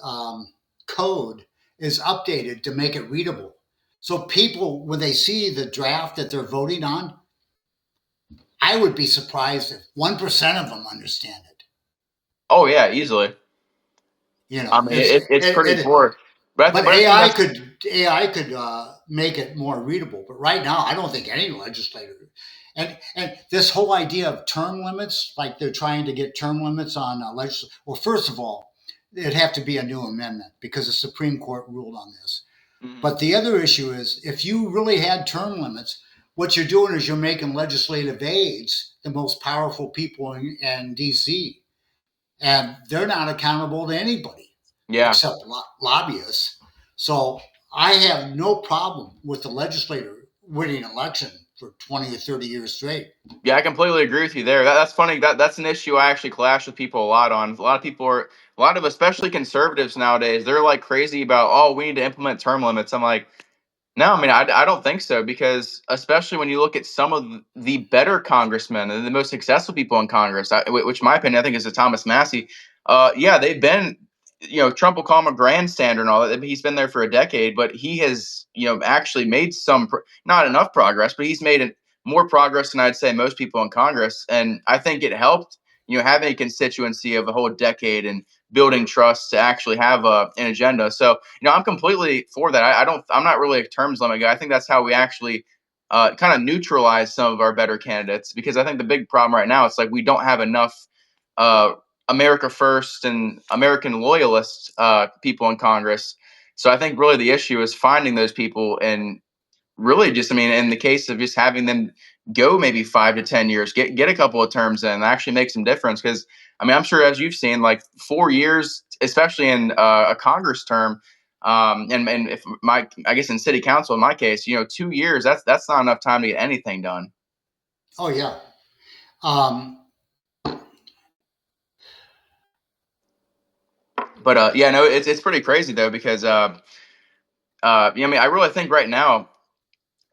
Code is updated to make it readable. So people, when they see the draft that they're voting on, I would be surprised if 1% of them understand it. oh yeah, easily. You I know, mean, it's pretty it poor. but But I think that's AI could make it more readable. But right now, I don't think any legislator. And this whole idea of term limits, like they're trying to get term limits on legislation. Well, first of all, it'd have to be a new amendment because the Supreme Court ruled on this. mhm. But the other issue is if you really had term limits, what you're doing is you're making legislative aides the most powerful people in DC, and they're not accountable to anybody Yeah, except lobbyists. So I have no problem with the legislator winning an election for 20 or 30 years straight. yeah, I completely agree with you there. That's funny. That's an issue I actually clash with people a lot on. A lot of especially conservatives nowadays. They're like crazy about, oh, we need to implement term limits. I'm like, no, I mean, I don't think so because especially when you look at some of the better congressmen and the most successful people in Congress, which, in my opinion, I think is a Thomas Massey. Yeah, they've been, Trump will call him a grandstander and all that. He's been there for a decade, but he has, actually made not enough progress, but he's made more progress than I'd say most people in Congress. And I think it helped, having a constituency of a whole decade and building trust to actually have an agenda. So I'm completely for that. I'm not really a terms limit guy. I think that's how we actually kind of neutralize some of our better candidates, because I think the big problem right now, it's like we don't have enough uh, America First and American loyalist people in Congress. So I think really the issue is finding those people, and really just, I mean, in the case of just having them go maybe 5 to 10 years, get a couple of terms in, and actually make some difference. Because I mean, I'm sure as you've seen, like 4 years, especially in a Congress term, and if my, I guess in city council in my case, 2 years, that's not enough time to get anything done. Oh yeah. Um, But yeah, no, it's pretty crazy though, because I mean, I really think right now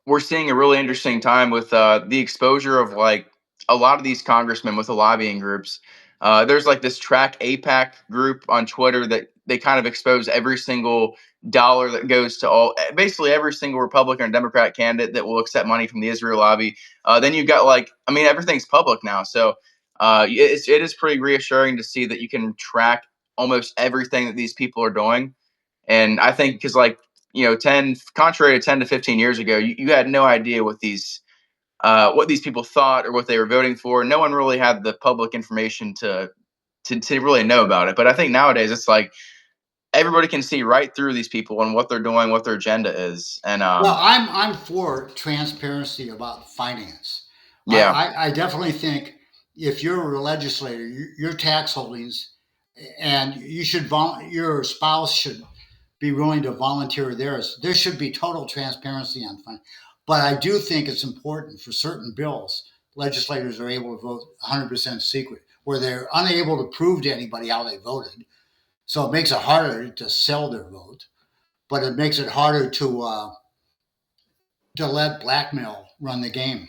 we're seeing a really interesting time with the exposure of like a lot of these congressmen with the lobbying groups. There's like this Track APAC group on Twitter that they kind of expose every single dollar that goes to basically every single Republican or Democrat candidate that will accept money from the Israel lobby. Then you've got like, I mean, everything's public now. So it is pretty reassuring to see that you can track almost everything that these people are doing. And I think because like, 10, contrary to 10 to 15 years ago, you had no idea what these people thought or what they were voting for. No one really had the public information to really know about it. But I think nowadays it's like everybody can see right through these people and what they're doing, what their agenda is. And well, I'm for transparency about finance. yeah. I definitely think if you're a legislator, your tax holdings, and your spouse should be willing to volunteer theirs. There should be total transparency on finance. But I do think it's important for certain bills, legislators are able to vote 100% secret, where they're unable to prove to anybody how they voted. So it makes it harder to sell their vote, but it makes it harder to let blackmail run the game.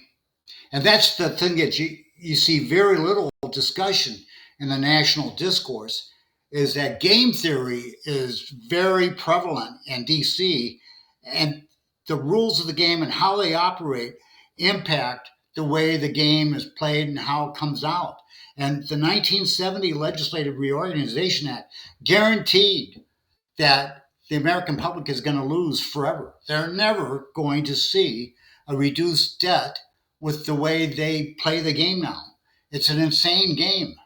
And that's the thing that you see very little discussion in the national discourse, is that game theory is very prevalent in DC, and the rules of the game and how they operate impact the way the game is played and how it comes out. And the 1970 Legislative Reorganization Act guaranteed that the American public is going to lose forever. They're never going to see a reduced debt with the way they play the game now. It's an insane game.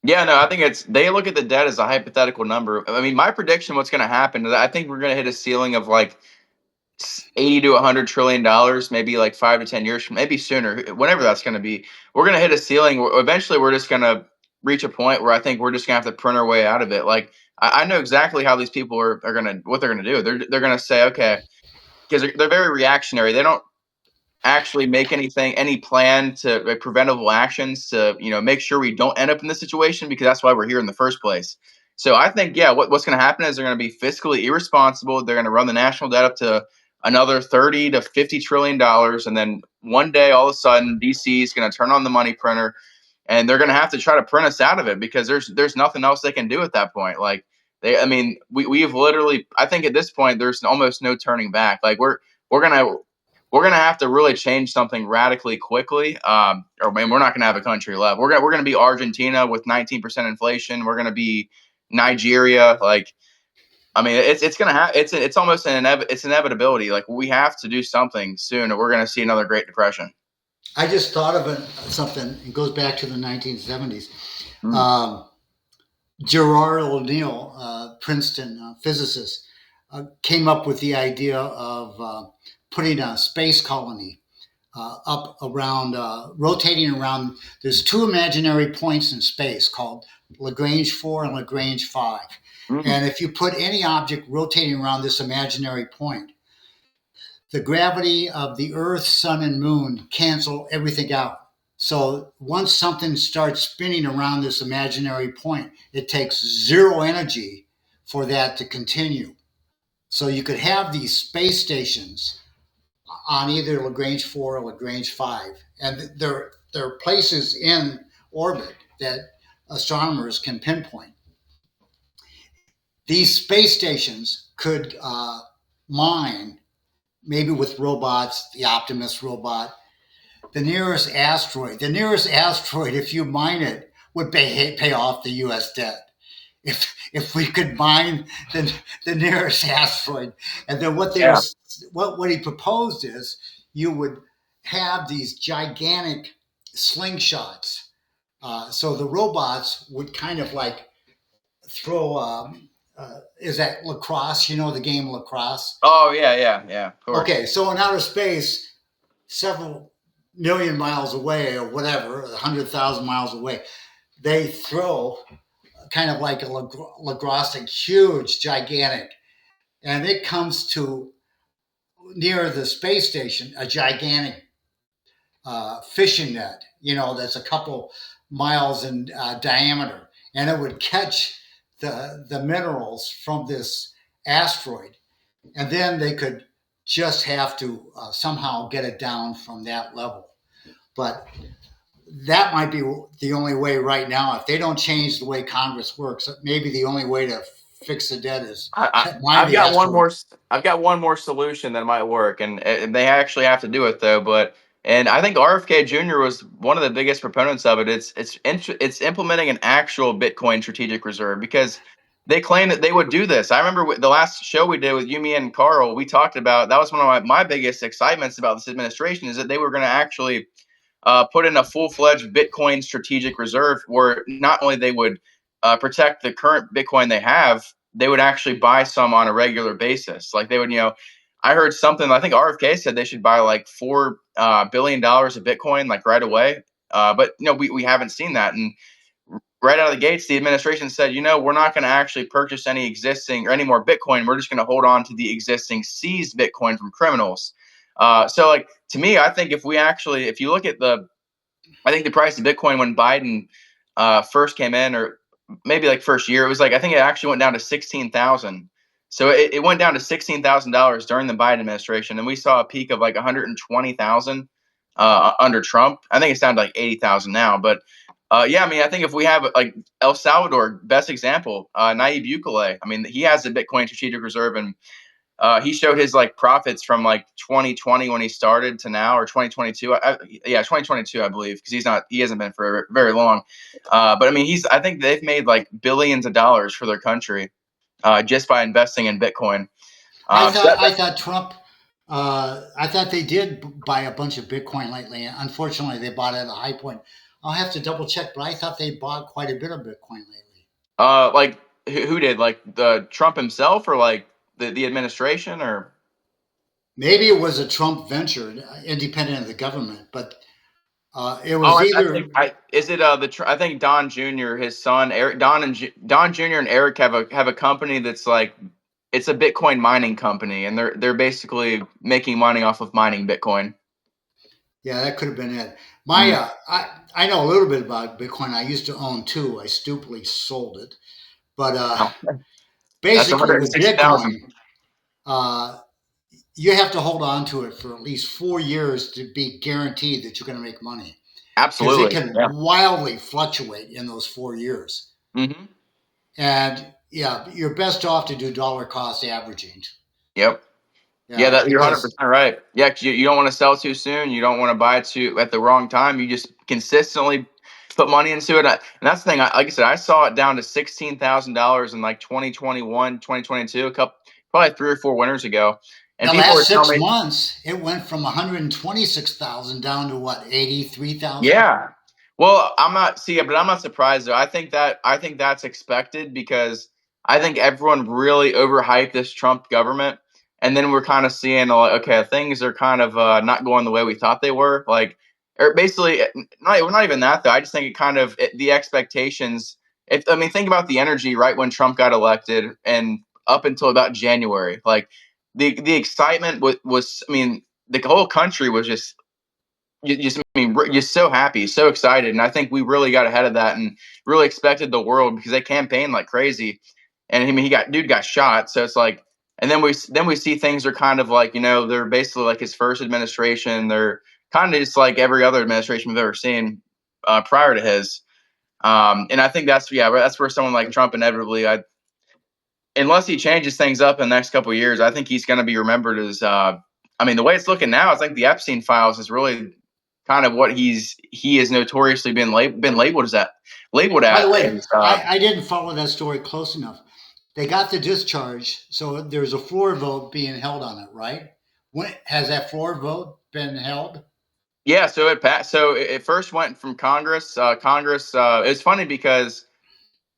Yeah, no, I think they look at the debt as a hypothetical number. I mean, my prediction, what's going to happen is I think we're going to hit a ceiling of like 80 to 100 trillion dollars, maybe like 5 to 10 years from, maybe sooner, whenever that's going to be. We're going to hit a ceiling where eventually we're just going to reach a point where I think we're just going to have to print our way out of it. Like I know exactly how these people are going to, what they're going to do. They're going to say, okay, because they're very reactionary. They don't actually make any plan to, like, preventable actions to make sure we don't end up in this situation, because that's why we're here in the first place. So I think, yeah, what's going to happen is they're going to be fiscally irresponsible. They're going to run the national debt up to another 30 to 50 trillion dollars, and then one day all of a sudden DC is going to turn on the money printer, and they're going to have to try to print us out of it, because there's nothing else they can do at that point. Like I mean, we have literally, I think at this point there's almost no turning back. Like we're gonna we're gonna have to really change something radically quickly. Or man, we're not gonna have a country left. We're gonna be Argentina with 19% inflation. We're gonna be Nigeria. Like, I mean, it's gonna have it's almost it's inevitability. Like, we have to do something soon, or we're gonna see another Great Depression. I just thought of something. It goes back to the 1970s. Mm. Um, Gerard O'Neill, Princeton physicist, came up with the idea of putting a space colony up around, rotating around. There's two imaginary points in space called Lagrange 4 and Lagrange 5. Mm. And if you put any object rotating around this imaginary point, the gravity of the Earth, Sun, and Moon cancel everything out. So once something starts spinning around this imaginary point, it takes zero energy for that to continue. So you could have these space stations on either Lagrange 4 or Lagrange 5. And there are places in orbit that astronomers can pinpoint. These space stations could mine, maybe with robots, the Optimus robot, the nearest asteroid. The nearest asteroid, if you mine it, would pay off the U.S. debt. If we could mine the nearest asteroid, and then what Yeah. he proposed is you would have these gigantic slingshots. So the robots would kind of like throw. Is that lacrosse? You know the game lacrosse? Oh yeah, yeah, yeah. Of course. Okay, so in outer space, several million miles away or whatever, 100,000 miles away, they throw kind of like a lacrosse, huge, gigantic, and it comes to near the space station, a gigantic fishing net, that's a couple miles in diameter, and it would catch the minerals from this asteroid, and then they could just have to somehow get it down from that level. But that might be the only way right now. If they don't change the way Congress works, maybe the only way to fix the debt is mine I've the got one asteroid. more. I've got one more solution that might work, and they actually have to do it though. But and I think RFK Jr. was one of the biggest proponents of it. It's implementing an actual Bitcoin strategic reserve because they claim that they would do this. I remember the last show we did with you, me, and Carl. We talked about that was one of my biggest excitements about this administration is that they were going to actually put in a full-fledged Bitcoin strategic reserve where not only they would protect the current Bitcoin they have, they would actually buy some on a regular basis. Like they would, I heard something. I think RFK said they should buy like $4 billion of Bitcoin like right away. But we haven't seen that. And right out of the gates, the administration said, we're not going to actually purchase any existing or any more Bitcoin. We're just going to hold on to the existing seized Bitcoin from criminals. So like to me, I think if you look at I think the price of Bitcoin when Biden first came in, or maybe like first year, it was like I think it actually went down to 16,000. So it went down to $16,000 during the Biden administration, and we saw a peak of like 120,000 under Trump. I think it's down to like 80,000 now. But yeah, I mean, I think if we have like El Salvador, best example, Nayib Bukele. I mean, he has the Bitcoin strategic reserve, and he showed his like profits from like 2020 when he started to now, or 2022. Yeah, 2022, I believe, because he hasn't been for very long. But I mean, I think they've made like billions of dollars for their country just by investing in Bitcoin. I So thought I thought Trump. I thought they did buy a bunch of Bitcoin lately. Unfortunately, they bought at a high point. I'll have to double check, but I thought they bought quite a bit of Bitcoin lately. like who did, like the Trump himself, or like the administration, or Maybe it was a Trump venture, independent of the government, but it oh, was I think either. is it I think Don Jr. his son Eric Don Jr. and Eric have a company that's like it's a Bitcoin mining company, and they're basically making money off of mining Bitcoin. Yeah, that could have been it. My, Mm. I know a little bit about Bitcoin. I used to own two. I stupidly sold it, but That's basically with 160,000. Bitcoin, uh, you have to hold on to it for at least 4 years to be guaranteed that you're going to make money because it Absolutely. can Yeah. wildly fluctuate in those 4 years. Hmm. And yeah, you're best off to do dollar cost averaging. Yep. Yeah, Yeah, you're because 100% right. Yeah, 'cause you don't want to sell too soon. You don't want to buy too at the wrong time. You just consistently put money into it. And that's the thing. Like I said, I saw it down to $16,000 in like 2021, 2022, a couple, probably 3 or 4 winters ago. And the people were last telling six me, months, it went from 126,000 down to what, 83,000? yeah. Well, but I'm not surprised though. I think that's expected because I think everyone really overhyped this Trump government, and then we're kind of seeing like, okay, things are kind of not going the way we thought they were. Like, or basically, not even that though. I just think the expectations. If I mean, think about the energy right when Trump got elected and up until about January, like the excitement was. I mean, the whole country was just I mean, you're so happy, so excited, and I think we really got ahead of that and really expected the world because they campaigned like crazy. And I mean, dude got shot, so it's like, and then we see things are kind of like they're basically like his first administration. They're kind of just like every other administration we've ever seen prior to his. And I think that's where someone like Trump inevitably, unless he changes things up in the next couple of years, I think he's going to be remembered as. I mean, the way it's looking now, it's like the Epstein Files is really kind of what he has notoriously been labeled By the at. way, Is, I didn't follow that story close enough. They got the discharge, so there's a floor vote being held on it, right? When has that floor vote? been held? Yeah, so it passed. So it first went from Congress. Congress. It's funny because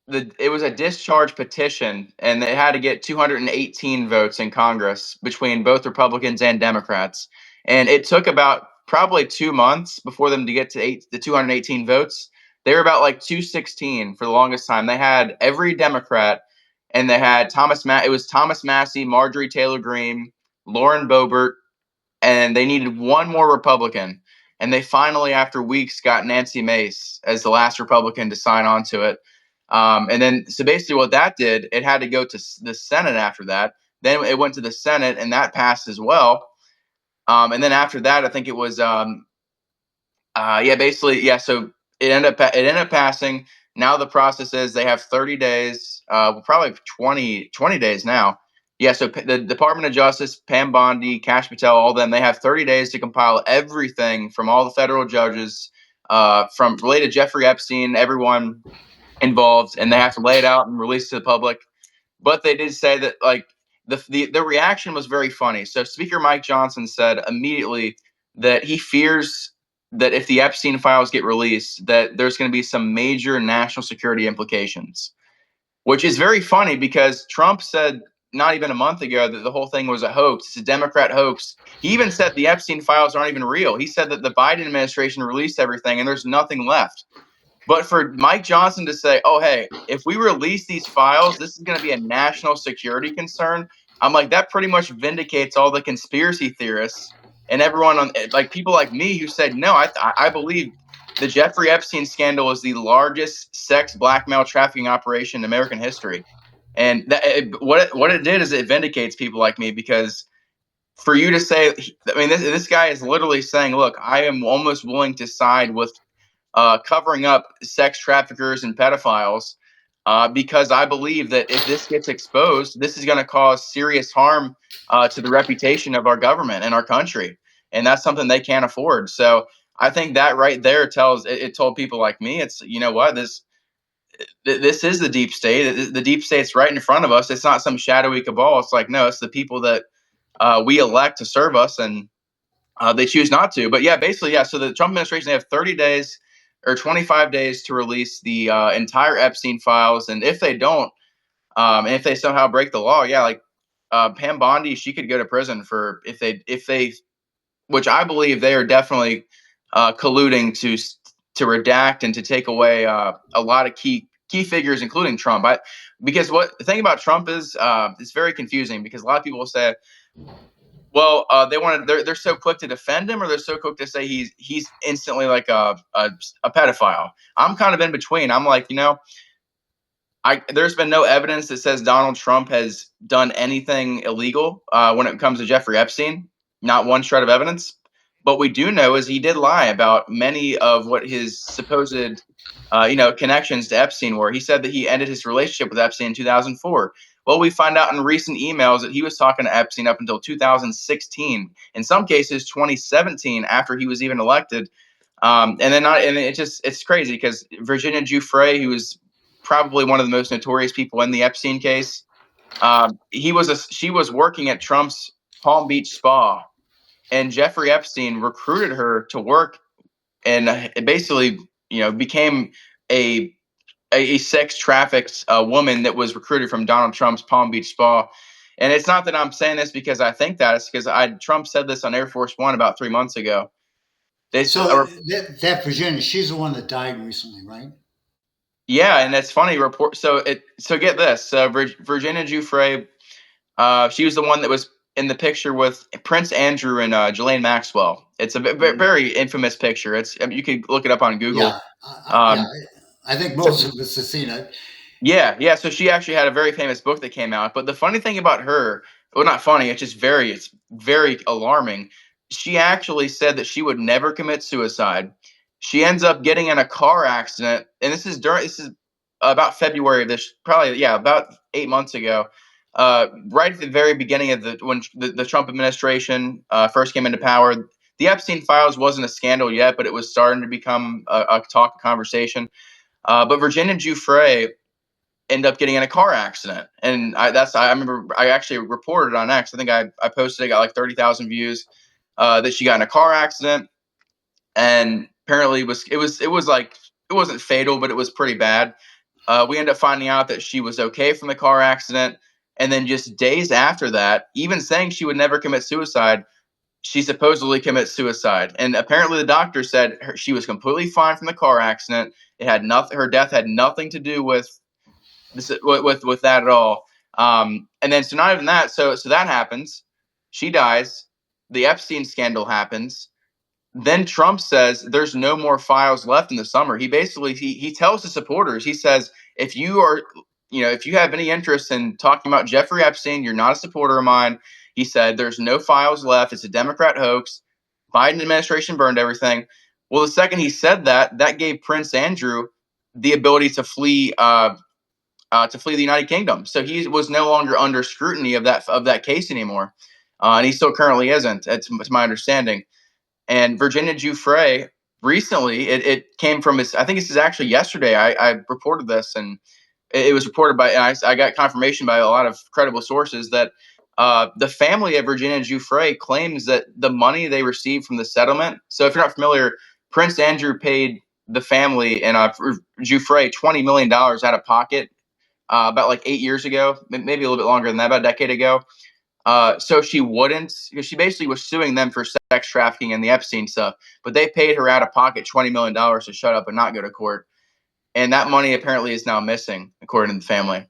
it was a discharge petition, and they had to get 218 votes in Congress between both Republicans and Democrats, and it took about probably 2 months before them to get to the 218 votes. They were about like 216 for the longest time. They had every Democrat, and they had It was Thomas Massey, Marjorie Taylor Greene, Lauren Boebert, and they needed one more Republican. And they finally, after weeks, got Nancy Mace as the last Republican to sign on to it. And then, so basically, what that did, it had to go to the Senate after that. Then it went to the Senate, and that passed as well. And then after that, I think it was yeah, basically, yeah. So it ended up passing. Now the process is they have 30 days, probably 20 days now. Yeah, so the Department of Justice, Pam Bondi, Kash Patel, all of them, they have 30 days to compile everything from all the federal judges, from related to Jeffrey Epstein, everyone involved, and they have to lay it out and release it to the public. But they did say that, like, the reaction was very funny. So Speaker Mike Johnson said immediately that he fears that if the Epstein files get released, that there's going to be some major national security implications, which is very funny because Trump said not even a month ago that the whole thing was a hoax. It's a Democrat hoax. He even said the Epstein files aren't even real. He said that the Biden administration released everything and there's nothing left. But for Mike Johnson to say, "Oh, hey, if we release these files, this is going to be a national security concern," I'm like, that pretty much vindicates all the conspiracy theorists and everyone on, like, people like me who said, "No, I believe the Jeffrey Epstein scandal is the largest sex blackmail trafficking operation in American history." And what it did is it vindicates people like me, because for you to say, I mean, this guy is literally saying, "Look, I am almost willing to side with covering up sex traffickers and pedophiles, because I believe that if this gets exposed, this is going to cause serious harm to the reputation of our government and our country, and that's something they can't afford." So I think that right there it told people like me, it's, you know what, this is the deep state. The deep state's right in front of us. It's not some shadowy cabal. It's like, no, it's the people that we elect to serve us, and they choose not to. But yeah, basically, yeah. So the Trump administration, they have 30 days or 25 days to release the entire Epstein files, and if they don't, and if they somehow break the law, yeah, like Pam Bondi, she could go to prison for, if they, which I believe they are definitely colluding to redact and to take away a lot of key figures, including Trump. Because what the thing about Trump is, it's very confusing, because a lot of people will say, well, they're so quick to defend him, or they're so quick to say he's instantly like a pedophile. I'm kind of in between. I'm like, there's been no evidence that says Donald Trump has done anything illegal when it comes to Jeffrey Epstein. Not one shred of evidence. But we do know is he did lie about many of what his supposed connections to Epstein were. He said that he ended his relationship with Epstein in 2004. Well, we find out in recent emails that he was talking to Epstein up until 2016. In some cases, 2017, after he was even elected. And then not, and it's crazy because Virginia Giuffre, who was probably one of the most notorious people in the Epstein case, she was working at Trump's Palm Beach spa, and Jeffrey Epstein recruited her to work, and it basically, became a sex trafficked woman that was recruited from Donald Trump's Palm Beach spa. And it's not that I'm saying this because I think that, it's because Trump said this on Air Force One about 3 months ago. So that Virginia, she's the one that died recently, right? Yeah, and it's funny report. So get this. Virginia Giuffre, she was the one that was in the picture with Prince Andrew and Ghislaine Maxwell. It's a Mhm. very infamous picture. You could look it up on Yeah, Google. yeah. Um, I think so most of us have seen it. Yeah, yeah. So she actually had a very famous book that came out. But the funny thing about her, well, not funny, it's very alarming. She actually said that she would never commit suicide. She ends up getting in a car accident, and this is about February of this, probably, yeah, about 8 months ago. Right at the very beginning of when the Trump administration first came into power, the Epstein files wasn't a scandal yet, but it was starting to become a talk, conversation. But Virginia Giuffre end up getting in a car accident. And I remember I actually reported on X. I think I posted it, got like 30,000 views. that she got in a car accident, and apparently it wasn't fatal, but it was pretty bad. We ended up finding out that she was okay from the car accident, and then just days after that, even saying she would never commit suicide, she supposedly commits suicide. And apparently, the doctor said she was completely fine from the car accident. It had nothing. Her death had nothing to do with this with that at all. And then so not even that. So that happens. She dies. The Epstein scandal happens. Then Trump says there's no more files left in the summer. He basically he tells his supporters, he says, if you are, if you have any interest in talking about Jeffrey Epstein, you're not a supporter of mine. He said there's no files left. It's a Democrat hoax. Biden administration burned everything. Well, the second he said that, that gave Prince Andrew the ability to flee the United Kingdom. So he was no longer under scrutiny of that case anymore, and he still currently isn't, to my understanding. And Virginia Giuffre recently, it came from his. I think this is actually yesterday. I reported this, and it was reported by. And I got confirmation by a lot of credible sources that the family of Virginia Giuffre claims that the money they received from the settlement. So if you're not familiar, Prince Andrew paid the family and Giuffre $20 million out of pocket about like 8 years ago, maybe a little bit longer than that, about a decade ago. So she wouldn't, because she basically was suing them for sex trafficking and the Epstein stuff, but they paid her out of pocket $20 million to shut up and not go to court. And that money apparently is now missing, according to the family.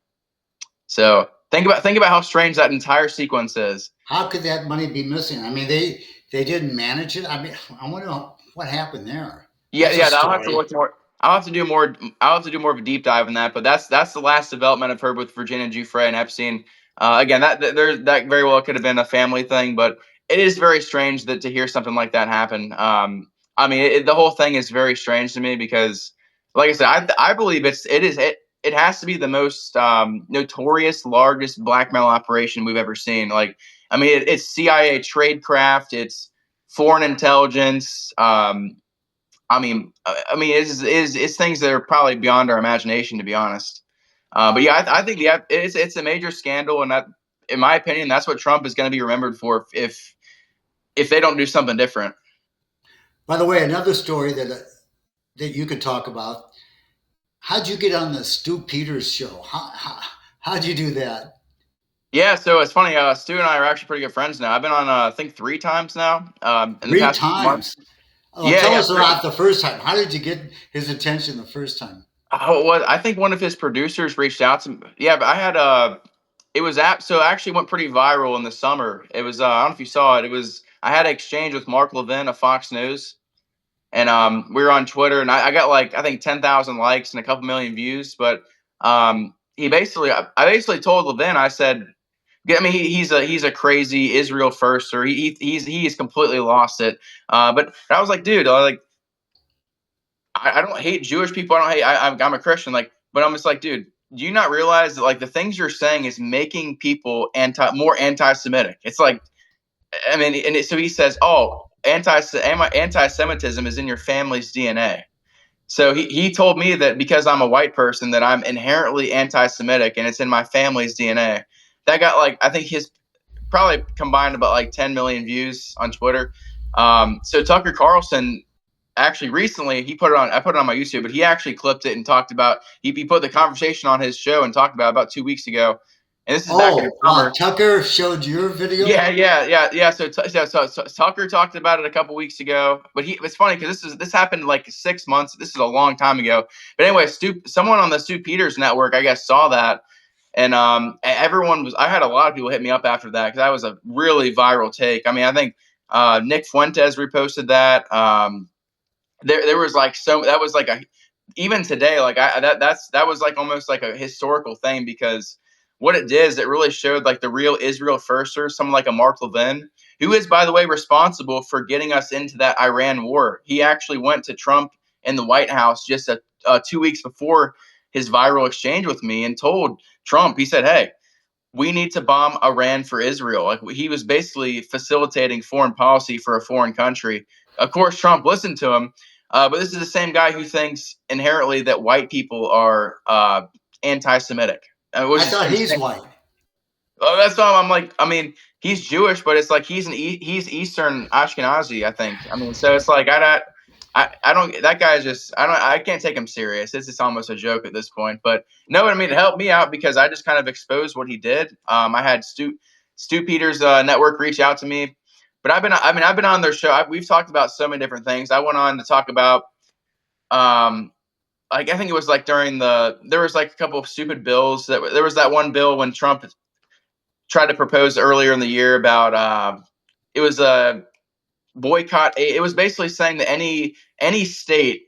So think about how strange that entire sequence is. How could that money be missing? I mean, they didn't manage it. I mean, I wonder what happened there. Yeah, That's a yeah. I'll have to story. look more. I'll have to do more. I'll have to do more of a deep dive on that. But that's the last development I've heard with Virginia Giuffre and Epstein. Again, that very well could have been a family thing, but it is very strange that to hear something like that happen. I mean, the whole thing is very strange to me because, like I said, I believe it has to be the most notorious, largest blackmail operation we've ever seen. Like, I mean, it's CIA tradecraft, it's foreign intelligence. It's things that are probably beyond our imagination, to be honest. But yeah, I think it's a major scandal, and that, in my opinion, that's what Trump is going to be remembered for if they don't do something different. By the way, another story that you could talk about. How'd you get on the Stu Peters show? How'd you do that? Yeah, so it's funny. Stu and I are actually pretty good friends now. I've been on, I think, 3 times now in the Three past month. times. Oh, Yeah, tell yeah. us about the first time. How did you get his attention the first time? I think one of his producers reached out to me. Yeah, but I had it was so it actually went pretty viral in the summer. It was I don't know if you saw it. It was I had an exchange with Mark Levin of Fox News, and we were on Twitter, and I got like I think 10,000 likes and a couple million views. But I basically told Levin, I said, I mean, he's a crazy Israel firster. He's completely lost it. But I was like, dude, I don't hate Jewish people. I don't hate. I'm a Christian. Like, but I'm just like, dude, do you not realize that like the things you're saying is making people more anti-Semitic? It's like, I mean, so he says, oh, anti-Semitism is in your family's DNA. So he told me that because I'm a white person that I'm inherently anti-Semitic and it's in my family's DNA. That got like I think his probably combined about like 10 million views on Twitter. So Tucker Carlson actually recently I put it on my YouTube, but he actually clipped it and talked about he put the conversation on his show and talked about 2 weeks ago. And this is back in the Oh, summer. Tucker showed your video. Yeah. So Tucker talked about it a couple weeks ago, but it's funny because this happened like 6 months. This is a long time ago. But anyway, someone on the Stu Peters network, I guess, saw that, and I had a lot of people hit me up after that because that was a really viral take. I mean, I think Nick Fuentes reposted that. There was like that was like a even today like that was like almost like a historical thing because what it did is it really showed like the real Israel firster, someone like a Mark Levin, who is by the way responsible for getting us into that Iran war. He actually went to Trump in the White House just 2 weeks before his viral exchange with me and told Trump, he said, hey, we need to bomb Iran for Israel. Like he was basically facilitating foreign policy for a foreign country. Of course, Trump listened to him, but this is the same guy who thinks inherently that white people are anti-Semitic, which I is thought he's insane. white. Oh, that's why I'm like, I mean, he's Jewish, but it's like he's he's Eastern Ashkenazi, I think. I mean, so it's like I don't that guy's just I can't take him serious. It's just almost a joke at this point. But no, I mean, it helped me out because I just kind of exposed what he did. I had Stu Peters' network reach out to me, but I've been on their show. We've talked about so many different things. I went on to talk about like I think it was like during there was like a couple of stupid bills there was that one bill when Trump tried to propose earlier in the year about it was a boycott. It was basically saying that any state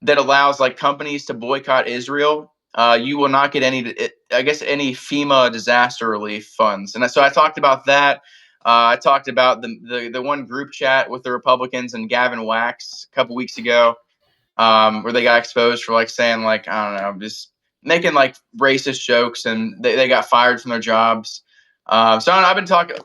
that allows like companies to boycott Israel, you will not get any, I guess, any FEMA disaster relief funds. And so I talked about that. I talked about the one group chat with the Republicans and Gavin Wax a couple weeks ago, where they got exposed for like saying like I don't know, just making like racist jokes, and they got fired from their jobs. So I've been talking.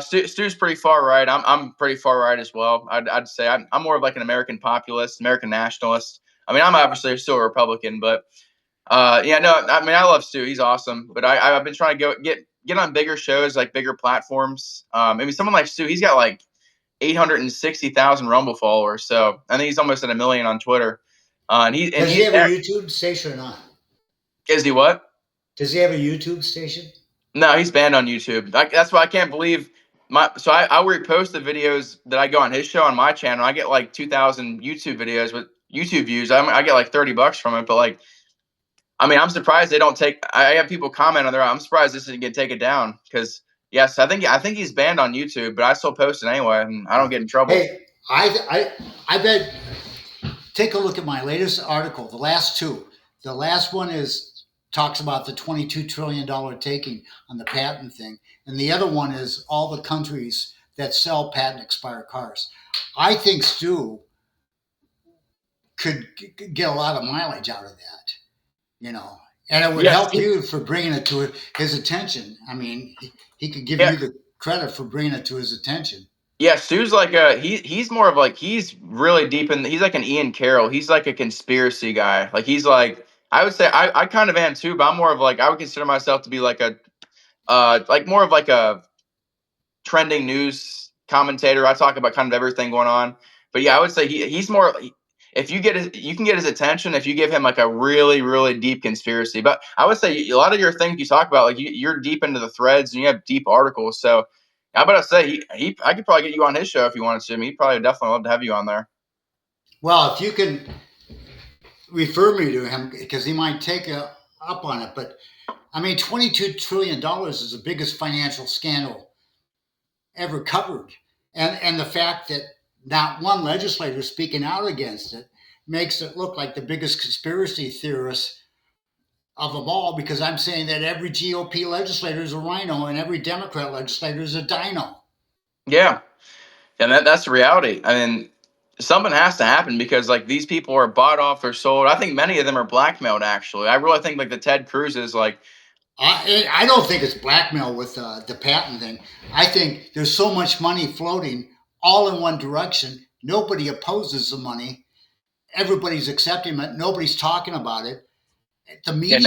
Stu's pretty far right. I'm pretty far right as well. I'd say I'm more of like an American populist, American nationalist. I mean, I'm obviously still a Republican, but yeah, no, I mean, I love Stu. He's awesome. But I've been trying to get on bigger shows, like bigger platforms. I mean, someone like Stu, he's got like 860,000 Rumble followers. So I think he's almost at 1 million on Twitter. Does he have a YouTube station or not? Is he what? Does he have a YouTube station? No, he's banned on YouTube. That's why I can't believe So I repost the videos that I go on his show on my channel. I get like 2,000 YouTube videos with YouTube views. I get like $30 from it. But like, I mean, I'm surprised they don't take. I have people comment on there. I'm surprised this didn't get taken down because yes, I think he's banned on YouTube, but I still post it anyway, and I don't get in trouble. Hey, I bet. Take a look at my latest article. The last two. The last one talks about the $22 trillion taking on the patent thing, and the other one is all the countries that sell patent expired cars. I think Stu could get a lot of mileage out of that, you know, and it would help you for bringing it to his attention. I mean, he could give you the credit for bringing it to his attention. Yeah, Stu's like he's more of like he's really deep in he's like an Ian Carroll. He's like a conspiracy guy. Like he's like I would say I kind of am too, but I'm more of like I would consider myself to be like a like more of like a trending news commentator. I talk about kind of everything going on. But yeah, I would say he's more if you you can get his attention if you give him like a really really deep conspiracy. But I would say a lot of your things you talk about like you're deep into the threads and you have deep articles. So I better say I could probably get you on his show if you wanted to. He'd probably definitely love to have you on there. Well, if you can refer me to him because he might take up on it. But I mean, $22 trillion is the biggest financial scandal ever covered. And the fact that not one legislator speaking out against it makes it look like the biggest conspiracy theorist of them all, because I'm saying that every GOP legislator is a rhino and every Democrat legislator is a dino. Yeah. And that's the reality. I mean, something has to happen because like these people are bought off or sold. I think many of them are blackmailed. Actually, I really think like the Ted Cruz is like. I don't think it's blackmail with the patent thing. I think there's so much money floating all in one direction. Nobody opposes the money. Everybody's accepting it. Nobody's talking about it. The media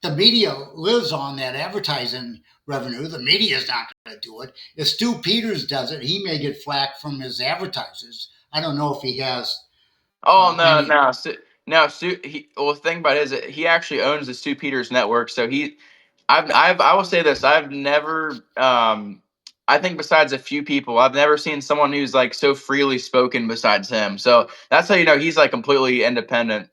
the media lives on that advertising revenue. The media is not going to do it. If Stu Peters does it, he may get flack from his advertisers. I don't know if he has. Oh no, no, no. Well, the thing about it is he actually owns the Stu Peters network. So I will say this: I've never, I think besides a few people, I've never seen someone who's like so freely spoken besides him. So that's how you know he's like completely independent.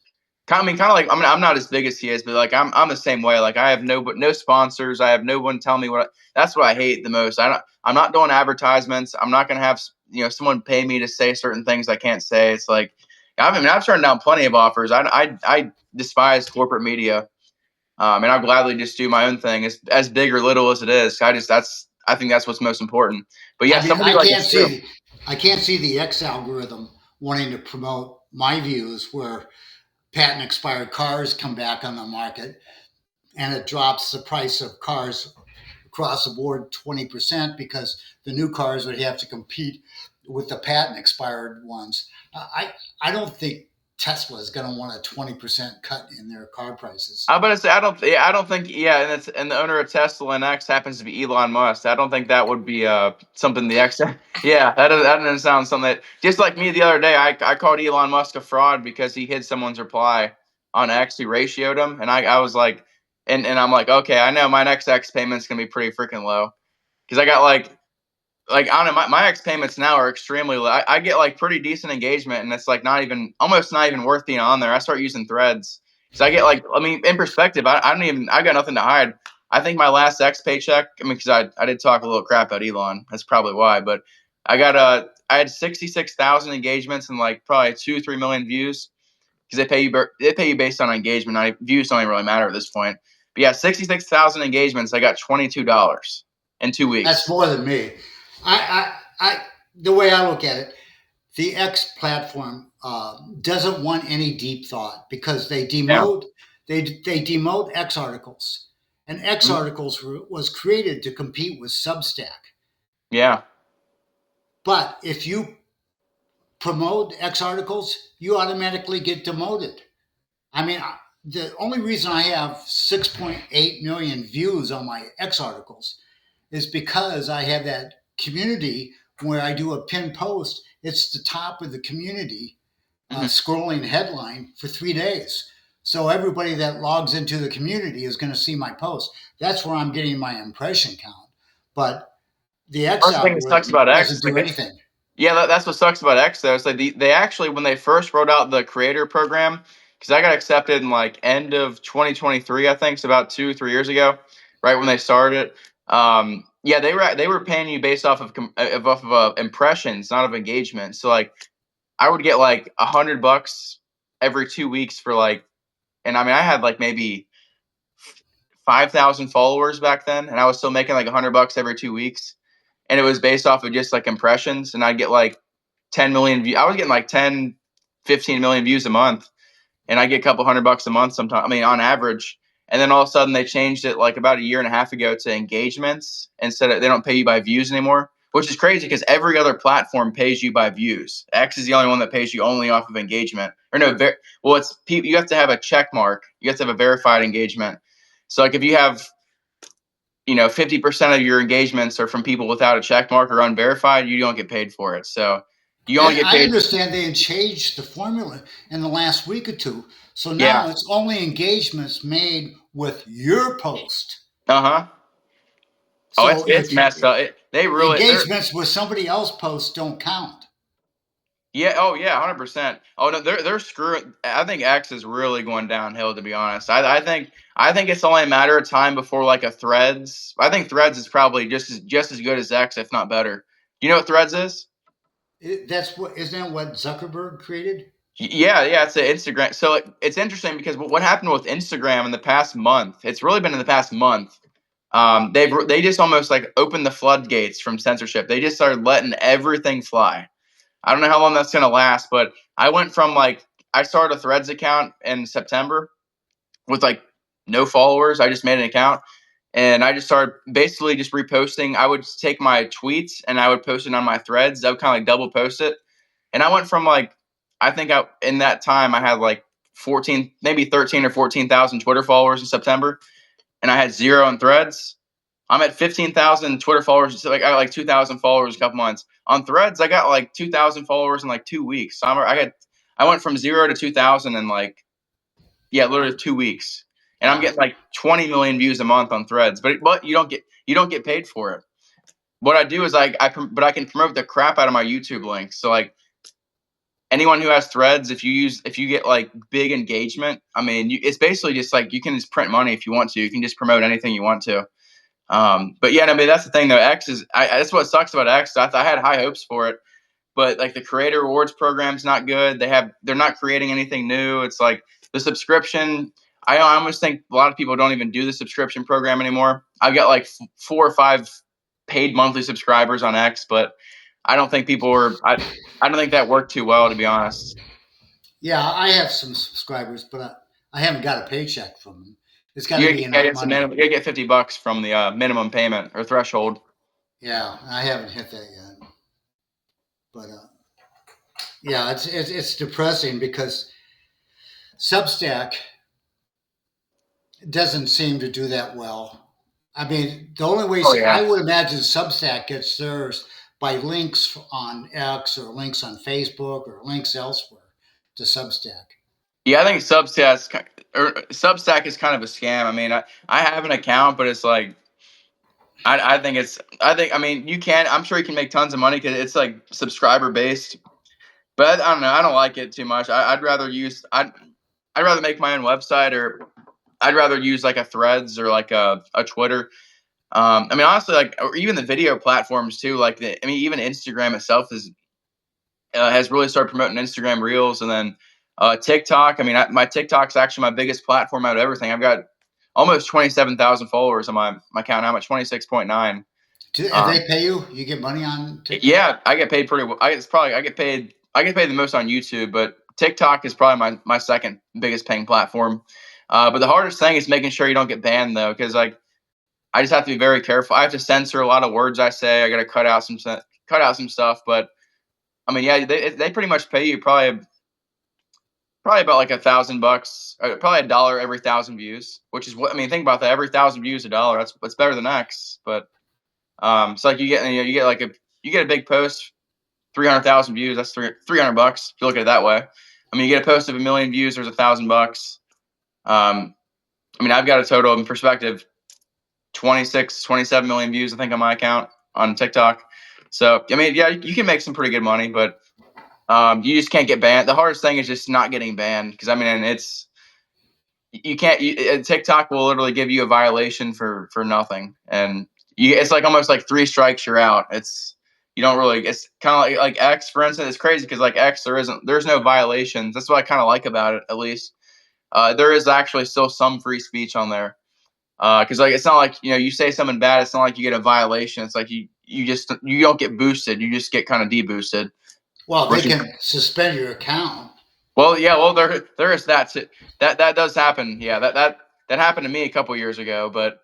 I mean, kind of like I'm not as big as he is, but like I'm the same way. Like I have no sponsors. I have no one telling me what. That's what I hate the most. I'm not doing advertisements. I'm not gonna have someone pay me to say certain things I can't say. It's like I've turned down plenty of offers. I despise corporate media, and I'll gladly just do my own thing, as big or little as it is. I think that's what's most important. But yeah, I can't see the X algorithm wanting to promote my views where patent expired cars come back on the market and it drops the price of cars across the board 20% because the new cars would have to compete with the patent expired ones. I don't think Tesla is going to want a 20% cut in their car prices. I'm gonna say I don't think and the owner of Tesla and X happens to be Elon Musk. I don't think that would be something the X. Yeah, that doesn't sound something that just like me the other day. I called Elon Musk a fraud because he hid someone's reply on X. He ratioed him, and I was like, and I'm like, okay, I know my next X payment's gonna be pretty freaking low because I got like I don't know, my X payments now are extremely low. I get like pretty decent engagement, and it's like almost not even worth being on there. I start using Threads because I get like, I mean, in perspective, I don't even, I got nothing to hide. I think my last X paycheck, I mean, because I did talk a little crap about Elon, that's probably why, but I had 66,000 engagements and like probably 2-3 million views because they pay you based on engagement. Views don't even really matter at this point. But yeah, 66,000 engagements. I got $22 in 2 weeks. That's more than me. The way I look at it, the X platform doesn't want any deep thought because they Yeah. demote they demote X articles, and X Mhm. articles was created to compete with Substack. Yeah. But if you promote X articles, you automatically get demoted. I mean, the only reason I have 6.8 million views on my X articles is because I have that community where I do a pinned post. It's the top of the community Mhm. scrolling headline for 3 days. So everybody that logs into the community is going to see my post. That's where I'm getting my impression count. But the X First thing that sucks algorithm about X doesn't is do like, anything. yeah, that's what sucks about X though. It's like they actually when they first wrote out the creator program, because I got accepted in like end of 2023, I think, so about 2-3 years ago, right when they started it. Yeah, they were paying you based off of impressions, not of engagement. So like I would get like $100 every 2 weeks for like, and I mean I had like maybe 5,000 followers back then, and I was still making like $100 every 2 weeks, and it was based off of just like impressions, and I'd get like 10 million views. I was getting like 10, 15 million views a month, and I get a couple $100 a month sometimes. I mean, on average. And then all of a sudden they changed it like about a year and a half ago to engagements instead of, they don't pay you by views anymore, which is crazy because every other platform pays you by views. X is the only one that pays you only off of engagement. Or no, well, it's you have to have a check mark. You have to have a verified engagement. So like if you have 50% of your engagements are from people without a check mark or unverified, you don't get paid for it. So you only And get I paid. understand they had changed the formula in the last week or two. So Yeah. now it's only engagements made with your post. Uh huh. Oh, it's So it's if messed up. They're engagements with somebody else's posts don't count. yeah. Oh yeah, 100%. Oh no, they're screwing. I think X is really going downhill. To be honest, I think it's only a matter of time before like a Threads. I think Threads is probably just as good as X, if not better. You know what Threads is? That's what isn't that what Zuckerberg created? Yeah, yeah, it's an Instagram. So it's interesting because what happened with Instagram in the past month? It's really been in the past month. They just almost like opened the floodgates from censorship. They just started letting everything fly. I don't know how long that's gonna last, but I went from like I started a Threads account in September with like no followers. I just made an account and I just started basically just reposting. I would take my tweets and I would post it on my Threads. I would kind of like double post it, and I went from like I think in that time I had like 14, maybe 13 or 14,000 Twitter followers in September, and I had zero in Threads. I'm at 15,000 Twitter followers. So like I got like 2,000 followers in a couple months. On Threads, I got like 2,000 followers in like 2 weeks. So I went from zero to 2,000 in like, yeah, literally 2 weeks. And I'm Wow. getting like 20 million views a month on Threads, but you don't get paid for it. What I do is but I can promote the crap out of my YouTube links. So like anyone who has Threads, if you get like big engagement, I mean, it's basically just like you can just print money if you want to. You can just promote anything you want to. But yeah, I mean that's the thing though. X is that's what sucks about X. I had high hopes for it, but like the creator rewards program's not good. They're not creating anything new. It's like the subscription. I almost think a lot of people don't even do the subscription program anymore. I've got like 4 or 5 paid monthly subscribers on X, but I don't think people are. I don't think that worked too well, to be honest. Yeah, I have some subscribers, but I haven't got a paycheck from them. It's got to You be gotta get, enough it's a money. minimum. You gotta get $50 from the minimum payment or threshold. Yeah, I haven't hit that yet. But yeah, it's depressing because Substack doesn't seem to do that well. I mean, the only way Oh yeah. I would imagine Substack gets theirs by links on X or links on Facebook or links elsewhere to Substack. Yeah, I think Substack is kind of a scam. I mean, I have an account, but it's like I mean you can I'm sure you can make tons of money because it's like subscriber based. But I don't know. I don't like it too much. I'd rather make my own website, or I'd rather use like a Threads or like a Twitter. I mean, honestly, like, or even the video platforms too. I mean, even Instagram itself has really started promoting Instagram Reels, and then TikTok. I mean, my TikTok's actually my biggest platform out of everything. I've got almost 27,000 followers on my account. I'm at 26.9. If they pay you, you get money on TikTok. Yeah, I get paid pretty well. I get paid the most on YouTube, but TikTok is probably my second biggest paying platform. But the hardest thing is making sure you don't get banned though, because like I just have to be very careful. I have to censor a lot of words I say. I got to cut out some stuff. But I mean, yeah, they pretty much pay you probably about like $1,000, probably $1 every 1,000 views, which is what I mean. Think about that. Every 1,000 views, $1. That's better than X. But it's like you get like you get a big post, 300,000 views. That's $300 if you look at it that way. I mean, you get a post of 1 million views. There's $1,000. I mean, I've got a total in perspective 26, 27 million views, I think, on my account on TikTok. So, I mean, yeah, you can make some pretty good money, but you just can't get banned. The hardest thing is just not getting banned because, I mean, you can't, TikTok will literally give you a violation for nothing. And it's like almost like 3 strikes, you're out. You don't really, it's kind of like X, for instance. It's crazy because like X, there's no violations. That's what I kind of like about it, at least. There is actually still some free speech on there. Because like it's not like you say something bad. It's not like you get a violation. It's like you don't get boosted. You just get kind of deboosted. Well, they Which is, can suspend your account. well, yeah, well there is that too. That does happen. Yeah, that happened to me a couple years ago. But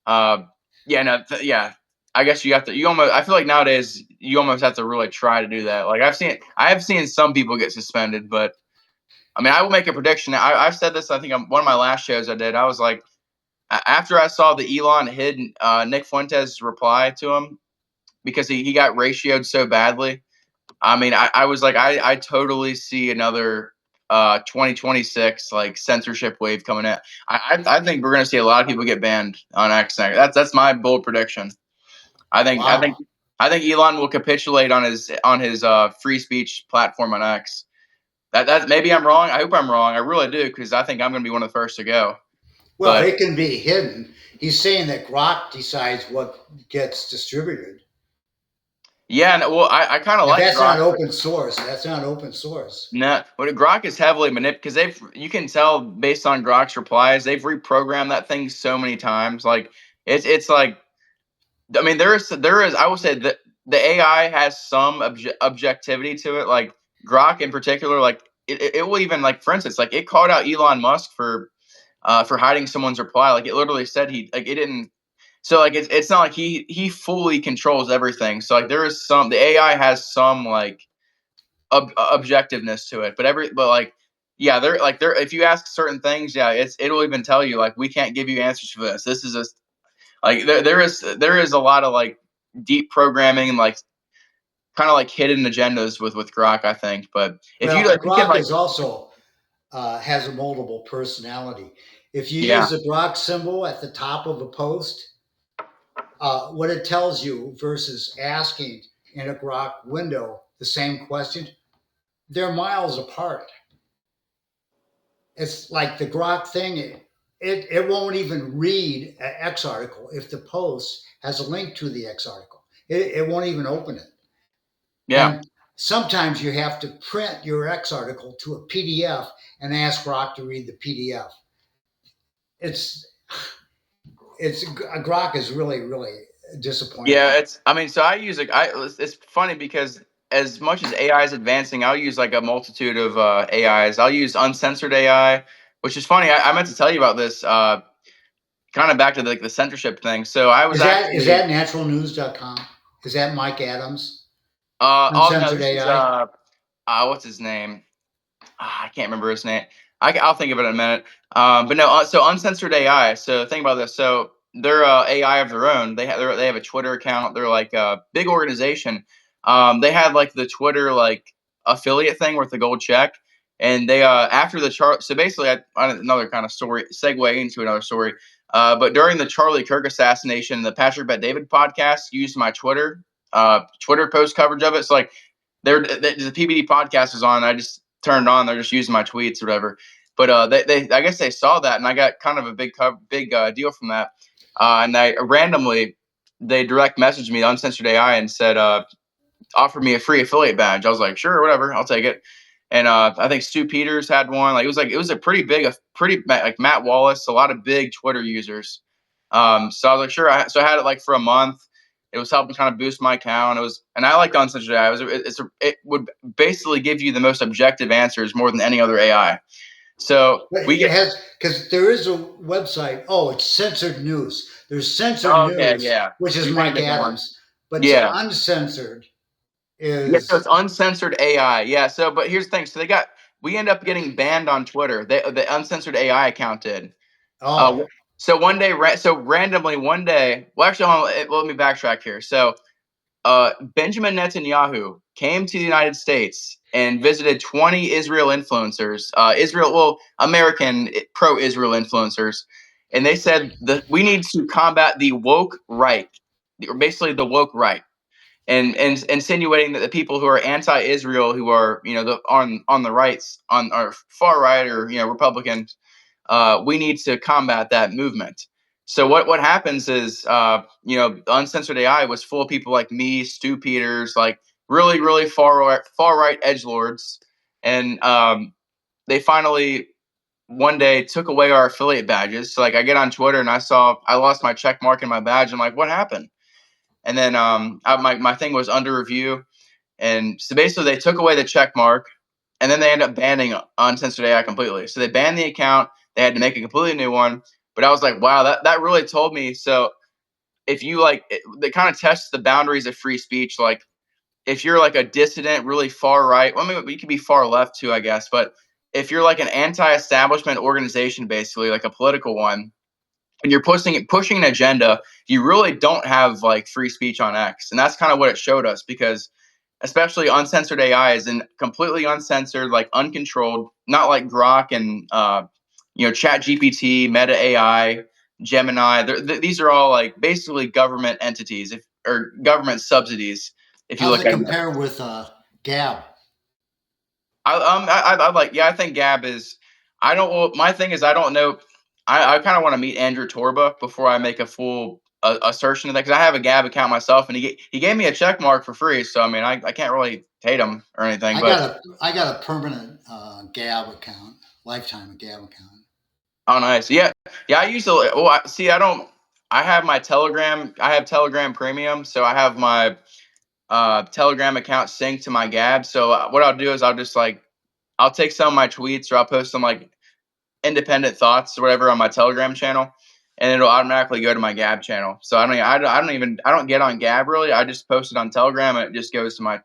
yeah, no, yeah. I guess you have to. You almost. I feel like nowadays you almost have to really try to do that. Like I have seen some people get suspended, but I mean, I will make a prediction. I've said this. I think on one of my last shows I did. I was like, after I saw the Elon hid Nick Fuentes' reply to him because he got ratioed so badly. I mean, I was like, I totally see another 2026 like censorship wave coming in. I think we're gonna see a lot of people get banned on X. That's my bold prediction. I think I think Wow. I think Elon will capitulate on his free speech platform on X. That maybe I'm wrong. I hope I'm wrong. I really do because I think I'm gonna be one of the first to go. Well, But it can be hidden. He's saying that Grok decides what gets distributed. yeah, no, well, I kind of If like that's not Grok. open source, that's not open source. No, but Grok is heavily manipulated because you can tell based on Grok's replies, they've reprogrammed that thing so many times. Like it's like, I mean, there is I will say that the AI has some objectivity to it. Like Grok in particular, like it will even, like, for instance, like it called out Elon Musk for hiding someone's reply. Like it literally said he like it didn't. So like it's not like he fully controls everything. So like the AI has some like objectiveness to it, but like yeah, they're if you ask certain things, yeah, it'll even tell you like we can't give you answers for this. This is just like there is a lot of like deep programming and like kind of like hidden agendas with Grok, I think. But Well, if you can Grok like is also has a multiple personality. If you yeah use the Grok symbol at the top of a post, what it tells you versus asking in a Grok window the same question, they're miles apart. It's like the Grok thing, it won't even read an X article if the post has a link to the X article. It won't even open it. yeah And sometimes you have to print your X article to a PDF and ask Grok to read the PDF. It's Grok is really really disappointing. yeah. It's I mean, so I use like it's funny because as much as AI is advancing, I'll use like a multitude of AIs. I'll use uncensored AI, which is funny. I meant to tell you about this. Kind of back to the censorship thing. So I was Is actually that naturalnews.com? Is that Mike Adams? oh no, Uncensored this is AI? what's his name? I can't remember his name. I'll think of it in a minute. But no, so uncensored AI. So think about this. So they're AI of their own. They have a Twitter account. They're like a big organization. They had like the Twitter like affiliate thing with the gold check, and they after the chart. So basically, another kind of story segue into another story. But during the Charlie Kirk assassination, the Patrick Bet David podcast used my Twitter post coverage of it. So like the PBD podcast was on. I just turned on. They're just using my tweets or whatever. But they I guess they saw that, and I got kind of a big deal from that. And I randomly they direct messaged me Uncensored AI and said offered me a free affiliate badge. I was like, sure, whatever, I'll take it. And I think Stu Peters had one. Like it was a pretty big, like Matt Wallace, a lot of big Twitter users. So I was like, sure. So I had it like for a month. It was helping kind of boost my account. And I liked Uncensored AI. It would basically give you the most objective answers more than any other AI. So But we it get. has, because there is a website. Oh, it's censored news. There's censored Oh, okay, news, yeah. which is You ran a Mike different one. Adams, but Yeah. uncensored Yeah, so is it's uncensored AI. Yeah. So, but here's the thing. So we end up getting banned on Twitter. The uncensored AI account did. Uh, oh so one day, so randomly one day, well, actually, hold on, let me backtrack here. So, Benjamin Netanyahu came to the United States and visited 20 Israel influencers, American pro-Israel influencers, and they said that we need to combat the woke right, or basically the woke right, and insinuating that the people who are anti-Israel, who are on the rights on our far right or Republican, we need to combat that movement. So what happens is uncensored AI was full of people like me, Stu Peters, like really far right edgelords, and they finally one day took away our affiliate badges. So like I get on Twitter and I lost my check mark in my badge. I'm like, what happened? And then my thing was under review, and so basically they took away the check mark, and then they end up banning Uncensored AI completely. So they banned the account. They had to make a completely new one. But I was like, wow, that really told me. So if you they kind of test the boundaries of free speech. Like if you're like a dissident, really far right, well, I mean, you could be far left too, I guess. But if you're like an anti-establishment organization, basically like a political one, and you're pushing an agenda, you really don't have like free speech on X. And that's kind of what it showed us, because especially uncensored AI is in completely uncensored, like uncontrolled, not like Grok and Chat GPT, Meta AI, Gemini. These are all like basically government entities, or government subsidies. If you how's look it at them, compare with Gab? I like, yeah, I think Gab is. I don't. Well, my thing is I don't know. I kind of want to meet Andrew Torba before I make a full assertion of that, because I have a Gab account myself, and he gave me a check mark for free. So I mean, I can't really hate him or anything. But I got a permanent Gab account, lifetime Gab account. oh, nice. Yeah, yeah. I used to. Well, see, I don't. I have my Telegram. I have Telegram Premium, so I have my Telegram account synced to my Gab. So what I'll do is I'll take some of my tweets, or I'll post some like independent thoughts or whatever on my Telegram channel, and it'll automatically go to my Gab channel. So I don't get on Gab really. I just post it on Telegram, and it just goes to my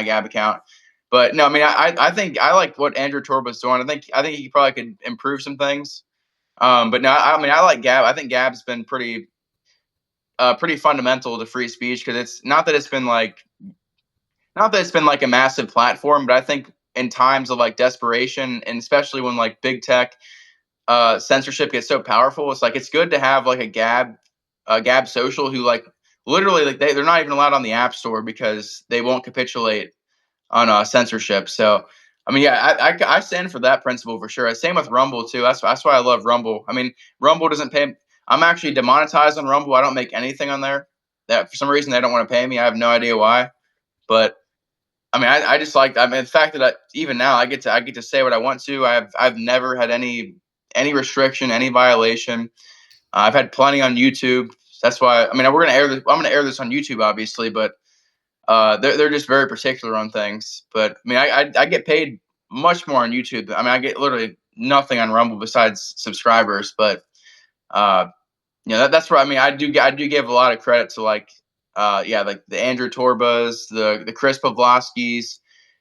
Gab account. But no, I mean, I think I like what Andrew Torba's doing. I think he probably could improve some things. But no, I mean, I like Gab. I think Gab's been pretty fundamental to free speech, because it's not that it's been like a massive platform, but I think in times of like desperation, and especially when like big tech censorship gets so powerful, it's like it's good to have like a Gab social, who like literally like they're not even allowed on the App Store because they won't capitulate on censorship. So I mean, yeah, I stand for that principle for sure. Same with Rumble too. That's why I love Rumble. I mean, Rumble doesn't pay. I'm actually demonetized on Rumble. I don't make anything on there. That for some reason they don't want to pay me. I have no idea why, but I mean, I just like, I mean, the fact that even now I get to say what I want to. I've never had any restriction, any violation. I've had plenty on YouTube. That's why, I mean, I'm gonna air this on YouTube, obviously, but they're just very particular on things. But I mean, I get paid much more on YouTube. I mean, I get literally nothing on Rumble besides subscribers. But uh, that's where, I mean, I do give a lot of credit to like yeah, like the Andrew Torbas, the Chris Pavlovskis,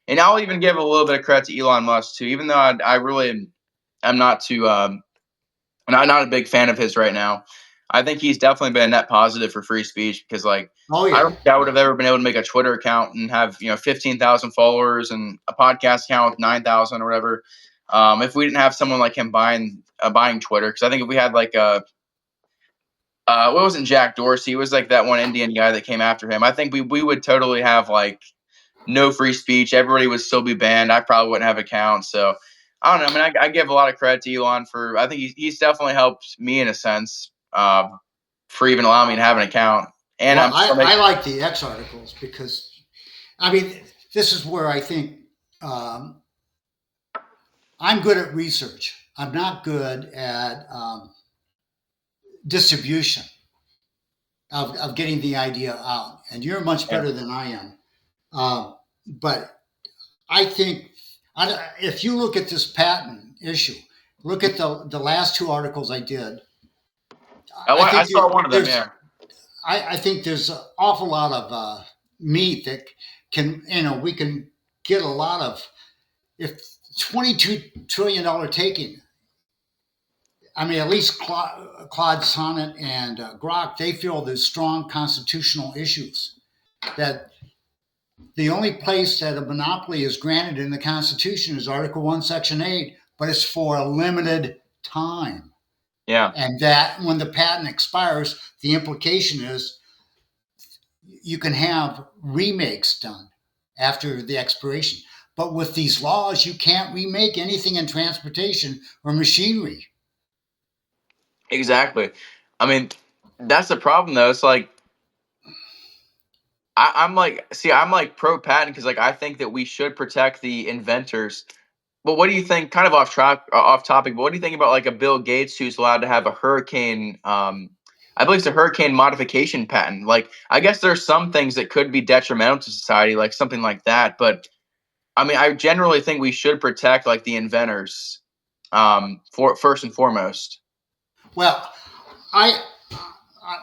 And I'll even give a little bit of credit to Elon Musk too, even though I really am not too not a big fan of his right now. I think he's definitely been a net positive for free speech because, like, Oh I yeah. don't think I would have ever been able to make a Twitter account and have 15,000 followers and a podcast account with 9,000 or whatever. If we didn't have someone like him buying Twitter, because I think if we had like what wasn't Jack Dorsey, it was like that one Indian guy that came after him. I think we would totally have like no free speech. Everybody would still be banned. I probably wouldn't have accounts. So I don't know. I mean, I give a lot of credit to Elon for. I think he's definitely helped me in a sense for even allowing me to have an account. And Well, I'm still I making. like the X articles because, I mean, this is where I think um, I'm good at research. I'm not good at distribution of getting the idea out. And you're much Yeah. better than I am. But I think if you look at this patent issue, look at the last two articles I did. I I think saw one of them. there's Yeah. I think there's an awful lot of meat that can we can get a lot of if $22 trillion taking. I mean, at least Claude Sonnet and Grok, they feel there's strong constitutional issues that the only place that a monopoly is granted in the Constitution is Article 1, Section 8, but it's for a limited time. Yeah. And that when the patent expires, the implication is you can have remakes done after the expiration. But with these laws, you can't remake anything in transportation or machinery. Exactly. I mean, that's the problem though. It's like I'm like pro patent because like I think that we should protect the inventors. But what do you think? Kind of off topic. But what do you think about like a Bill Gates who's allowed to have a hurricane? I believe it's a hurricane modification patent. Like, I guess there's some things that could be detrimental to society, like something like that. But I mean, I generally think we should protect like the inventors, for first and foremost. Well, I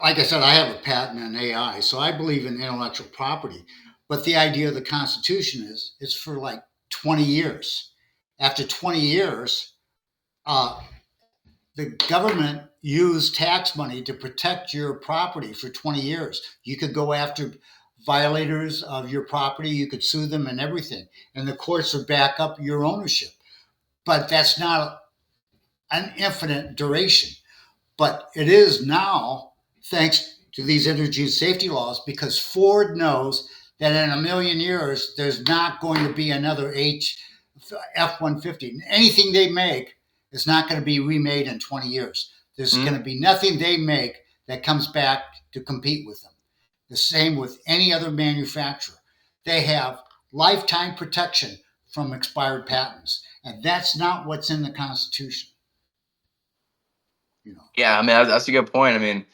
like I said, I have a patent in AI, so I believe in intellectual property. But the idea of the Constitution is it's for like 20 years. After 20 years, uh, the government used tax money to protect your property for 20 years. You could go after violators of your property, you could sue them and everything. And the courts would back up your ownership. But that's not an infinite duration. But it is now, thanks to these energy safety laws, because Ford knows that in a million years, there's not going to be another F-150. Anything they make is not going to be remade in 20 years. There's Mhm. going to be nothing they make that comes back to compete with them. The same with any other manufacturer. They have lifetime protection from expired patents. And that's not what's in the Constitution. You know. Yeah, I mean that's a good point. I mean,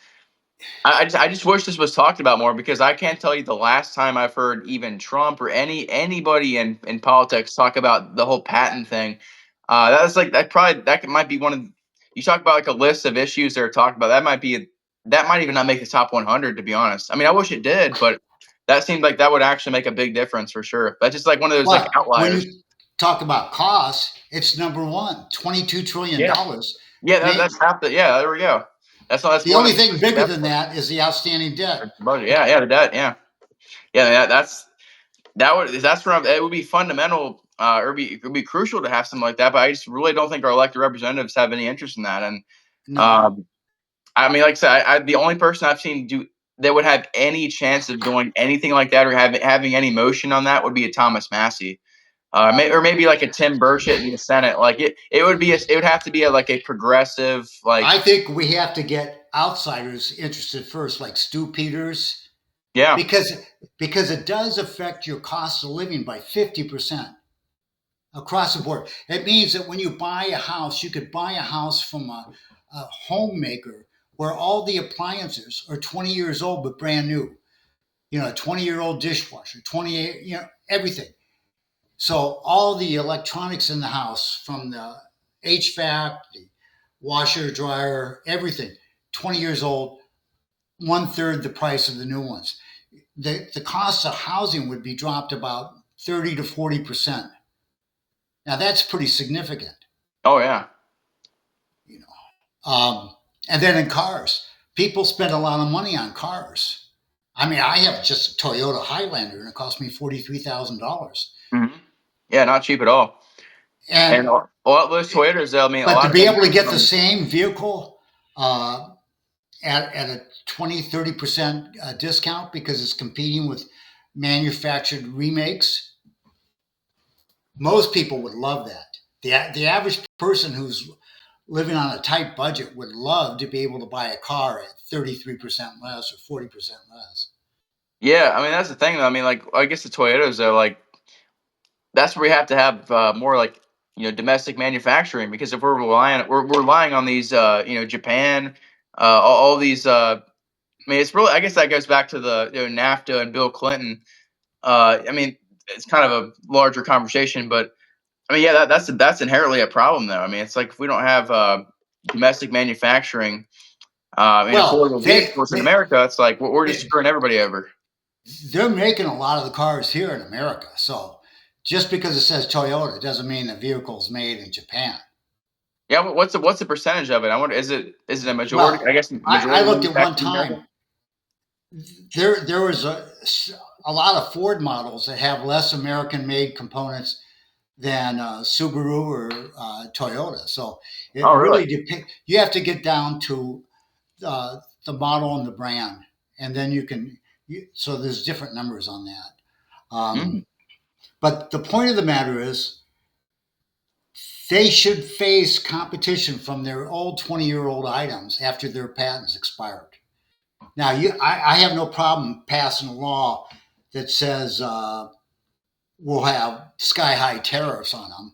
I just wish this was talked about more because I can't tell you the last time I've heard even Trump or anybody in politics talk about the whole patent thing. That's like that might be one of you talk about like a list of issues they're talking about. That might even not make the top 100 to be honest. I mean, I wish it did, but that seemed like that would actually make a big difference for sure. That's just like one of those like But when outliers. you talk about cost, it's number one, $22 Yeah, trillion. yeah, May, that's half the yeah. There we go. That's the more only than thing bigger that's than that is the outstanding debt. budget. Yeah, yeah, the debt. Yeah, yeah. That's where it would be fundamental, or it would be crucial to have something like that. But I just really don't think our elected representatives have any interest in that. And No. um, I mean, like I said, the only person I've seen do that would have any chance of doing anything like that or having any motion on that would be a Thomas Massey. Or maybe like a Tim Burchett in the Senate. Like it would have to be like a progressive, like, I think we have to get outsiders interested first, like Stu Peters, yeah, because because it does affect your cost of living by 50% across the board. It means that when you buy a house, you could buy a house from a homemaker where all the appliances are 20 years old but brand new. A 20-year-old dishwasher, 28, everything. So all the electronics in the house, from the HVAC, the washer, dryer, everything, 20 years old, one third the price of the new ones. The cost of housing would be dropped about 30 to 40%. Now that's pretty significant, Oh yeah. you know. And then in cars, people spend a lot of money on cars. I mean, I have just a Toyota Highlander, and it cost me $43,000. Hmm. Yeah, not cheap at all. And And all those Toyotas, though, I mean, a but lot to of be them able to come get the from. same vehicle at a 20-30% discount because it's competing with manufactured remakes, most people would love that. The average person who's living on a tight budget would love to be able to buy a car at 33% less or 40% less. Yeah, I mean that's the thing, though. I mean, like I guess the Toyotas, though, like that's where we have to have more like domestic manufacturing, because if we're relying on these Japan, all these. I mean, it's really, I guess that goes back to the NAFTA and Bill Clinton. I mean, it's kind of a larger conversation, but I mean, yeah, that's inherently a problem, though. I mean, it's like if we don't have domestic manufacturing and Well, affordable vehicles in America, it's like we're just they screwing everybody over. they're making a lot of the cars here in America. So just because it says Toyota doesn't mean the vehicle's made in Japan. Yeah, what's the percentage of it? I wonder, is it a majority? I Well, guess I majority looked at one manufactured in America. time. There was a lot of Ford models that have less American made components than Subaru or Toyota. So it Oh, really? really depends. You have to get down to the model and the brand, and then you can. So there's different numbers on that. Mm. But the point of the matter is, they should face competition from their old 20-year-old items after their patents expired. Now, I have no problem passing a law that says we'll have sky high tariffs on them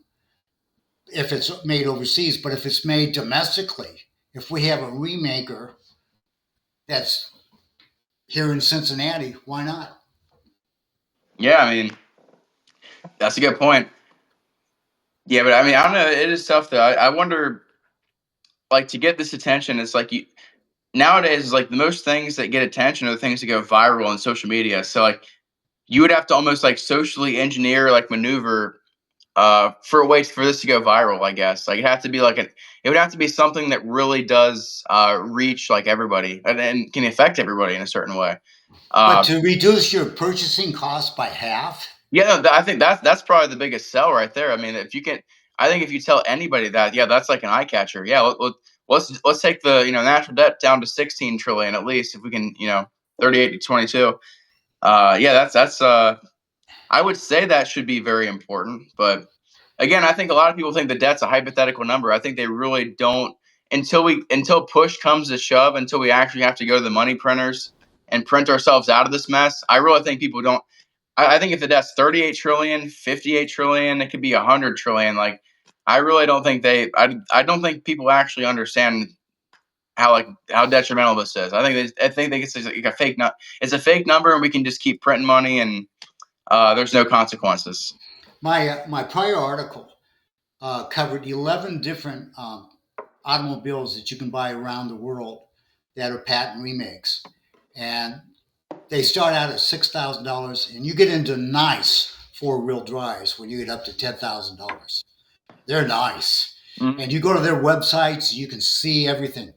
if it's made overseas, but if it's made domestically, if we have a remaker that's here in Cincinnati, why not? Yeah, I mean that's a good point. Yeah, but I mean I don't know. It is tough though. I wonder, like, to get this attention. It's like nowadays is like the most things that get attention are the things that go viral on social media. So like you would have to almost like socially engineer, like maneuver for a way for this to go viral, I guess. Like it would have to be something that really does reach like everybody, and can affect everybody in a certain way. But Uh, to reduce your purchasing cost by half, yeah, no, I think that's probably the biggest sell right there. I mean, if you can, I think if you tell anybody that, yeah, that's like an eye catcher. Yeah, let's take the national debt down to 16 trillion at least, if we can, 38 to 22. Yeah, that's I would say that should be very important. But again, I think a lot of people think the debt's a hypothetical number. I think they really don't, until push comes to shove, until we actually have to go to the money printers and print ourselves out of this mess. I really think people don't. I think if the debt's 38 trillion, 58 trillion, it could be 100 trillion. Like, I really don't think I don't think people actually understand how detrimental this is. I think it's like a fake it's a fake number, and we can just keep printing money, and there's no consequences. my prior article covered 11 different automobiles that you can buy around the world that are patent remakes, and they start out at $6,000, and you get into nice four-wheel drives when you get up to $10,000. They're nice, Mhm. and you go to their websites, you can see everything.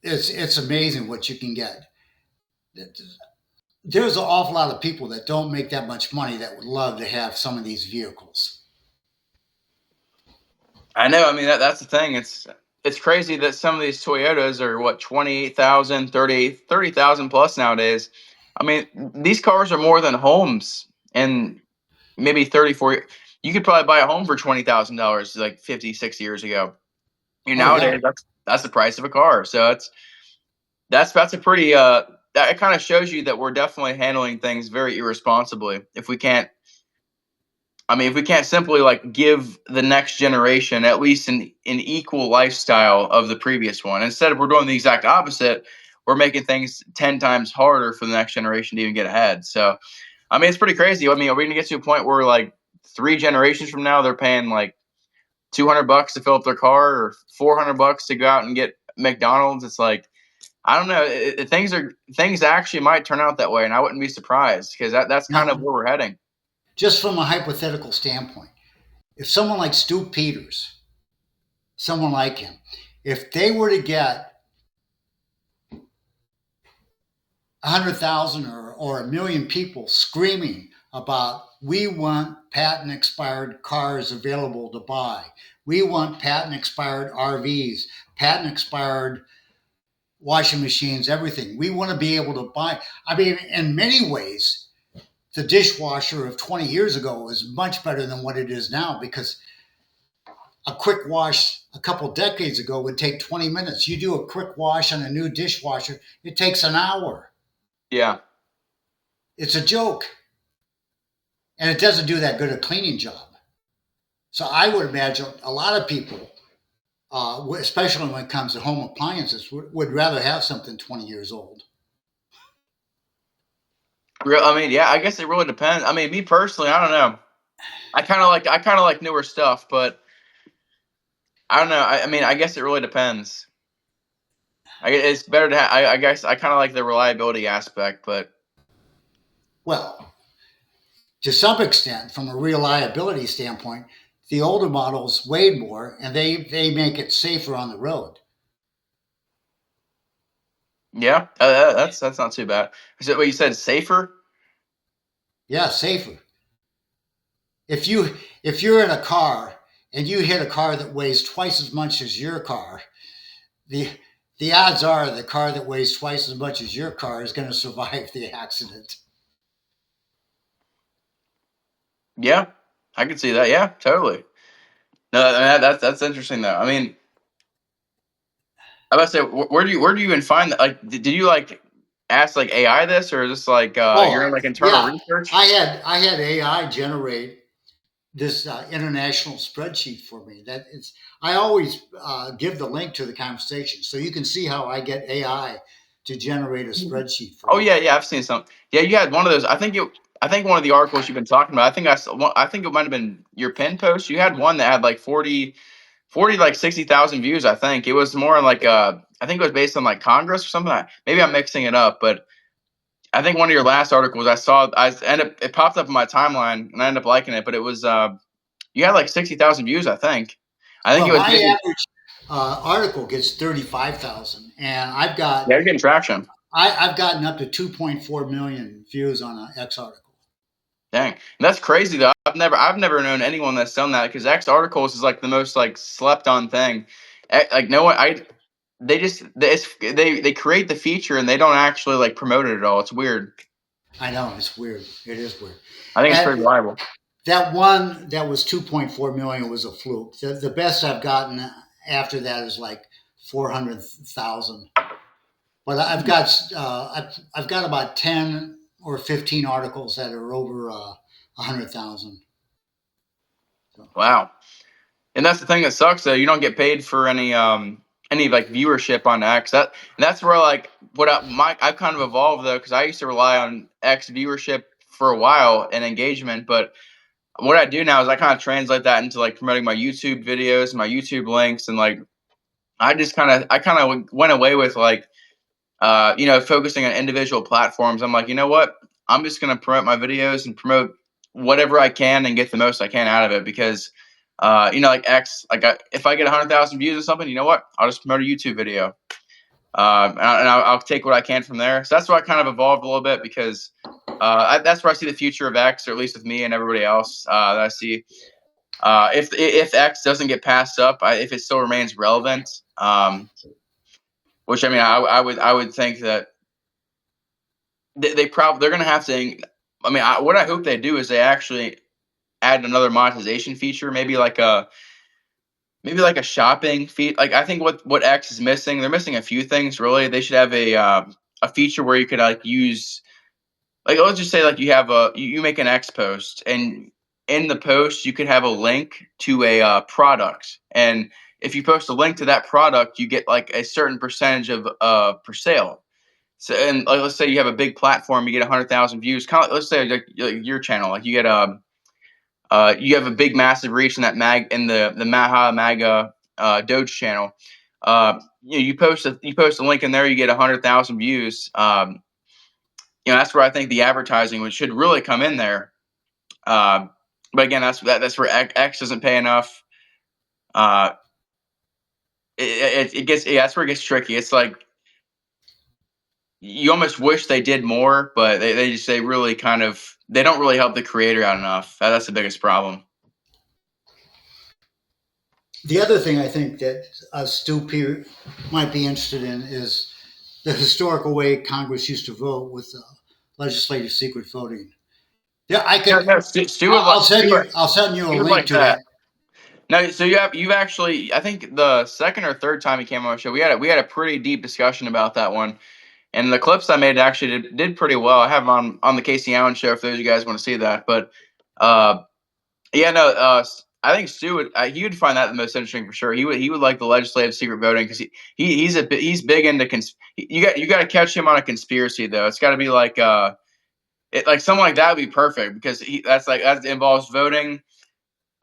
It's amazing what you can get. There's an awful lot of people that don't make that much money that would love to have some of these vehicles. I know. I mean, that's the thing. It's crazy that some of these Toyotas are what 28,000, 30,000 plus nowadays. I mean, these cars are more than homes, and maybe 34. You could probably buy a home for $20,000 like 50, 6 years ago. Oh yeah, Nowadays that's the price of a car. So that's a pretty that kind of shows you that we're definitely handling things very irresponsibly. If we can't simply like give the next generation at least an equal lifestyle of the previous one. Instead, we're doing the exact opposite. We're making things 10 times harder for the next generation to even get ahead. So, I mean, it's pretty crazy. I mean, are we gonna get to a point where like 3 generations from now they're paying like $200 to fill up their car, or $400 to go out and get McDonald's? It's like I don't know. Things actually might turn out that way, and I wouldn't be surprised because that's kind of Now, where we're heading. just from a hypothetical standpoint, if someone like Stu Peters, someone like him, if they were to get 100,000 or a million people screaming about, we want patent expired cars available to buy, we want patent expired RVs, patent expired washing machines, everything. We want to be able to buy. I mean, in many ways, the dishwasher of 20 years ago is much better than what it is now, because a quick wash a couple decades ago would take 20 minutes. You do a quick wash on a new dishwasher, it takes an hour. Yeah. It's a joke. And it doesn't do that good a cleaning job. So I would imagine a lot of people, especially when it comes to home appliances, would rather have something 20 years old. I mean, yeah, I guess it really depends. I mean, me personally, I don't know. I kind of like newer stuff, but I don't know. I mean, I guess it really depends. It's better to have. I guess I kind of like the reliability aspect, but Well, to some extent, from a reliability standpoint, the older models weigh more and they make it safer on the road. yeah, that's not too bad. Is it what you said? Safer? Yeah, safer. If you're in a car and you hit a car that weighs twice as much as your car, the the odds are the car that weighs twice as much as your car is going to survive the accident. Yeah, I can see that. Yeah, totally. No, I mean, that's interesting though. I mean, I was about to say, where do you even find that? Like, did you like ask like AI this, or is this like your own Oh like internal yeah, research? I had AI generate this international spreadsheet for me. That it's I always give the link to the conversation so you can see how I get AI to generate a spreadsheet for Oh me. yeah, yeah, I've seen some. Yeah, you had one of those. I think one of the articles you've been talking about. I think I think it might have been your pin post. You had one that had like 40 like 60,000 views. I think it was more like I think it was based on like Congress or something. Maybe I'm mixing it up, but I think one of your last articles it popped up in my timeline and I ended up liking it. But it was you had like 60,000 views. I think Well, it was my basically average article gets 35,000, and yeah, you're getting traction. I've gotten up to 2.4 million views on an X article. Dang, and that's crazy though. I've never known anyone that's done that because X articles is like the most like slept on thing. Like no one, they just they create the feature and they don't actually like promote it at all. It's weird. I know it's weird. It is weird. I think it's And pretty reliable. that one that was 2.4 million was a fluke. The best I've gotten after that is like 400,000. But I've got about 10 or 15 articles that are over 100,000. So, Wow. And that's the thing that sucks though. You don't get paid for any like viewership on X. That's where like I've kind of evolved though because I used to rely on X viewership for a while and engagement, but what I do now is I kind of translate that into like promoting my YouTube videos, my YouTube links, and like I kind of went away with like focusing on individual platforms. I'm like, you know what? I'm just gonna promote my videos and promote whatever I can and get the most I can out of it because like X, if I get 100,000 views or something, you know what? I'll just promote a YouTube video. I'll take what I can from there. So that's why I kind of evolved a little bit because that's where I see the future of X, or at least with me and everybody else that I see. If X doesn't get passed up, if it still remains relevant, which I mean, I would think that they're going to have to. I mean, what I hope they do is they actually add another monetization feature, maybe like a shopping feed. Like I think what X is missing, they're missing a few things really. They should have a feature where you could like use like let's just say like you make an X post and in the post you could have a link to a product and if you post a link to that product you get like a certain percentage of per sale. So and like let's say you have a big platform, you get 100,000 views. Kind of let's say like your channel, like you have a big massive reach in that mag in the Maha Maga Doge channel. You post a link in there, you get 100,000 views. That's where I think the advertising should really come in there. But again, that's where X doesn't pay enough. Uh, it gets that's where it gets tricky. It's like you almost wish they did more, but they really kind of they don't really help the creator out enough. That's the biggest problem. The other thing I think that Stu Peer might be interested in is the historical way Congress used to vote with legislative secret voting. Yeah, I No, could. no, Stu would like I'll send you a he would link like to that. that. No, so you've actually I think the second or third time he came on the show, we had a pretty deep discussion about that one. And the clips I made actually did pretty well. I have them on the Kacee Allen Show for those of you guys want to see that. But uh, yeah, no, I think Stu would he would find that the most interesting for sure. He would like the legislative secret voting because he's big into you got to catch him on a conspiracy though. It's got to be like like something like that would be perfect because that involves voting.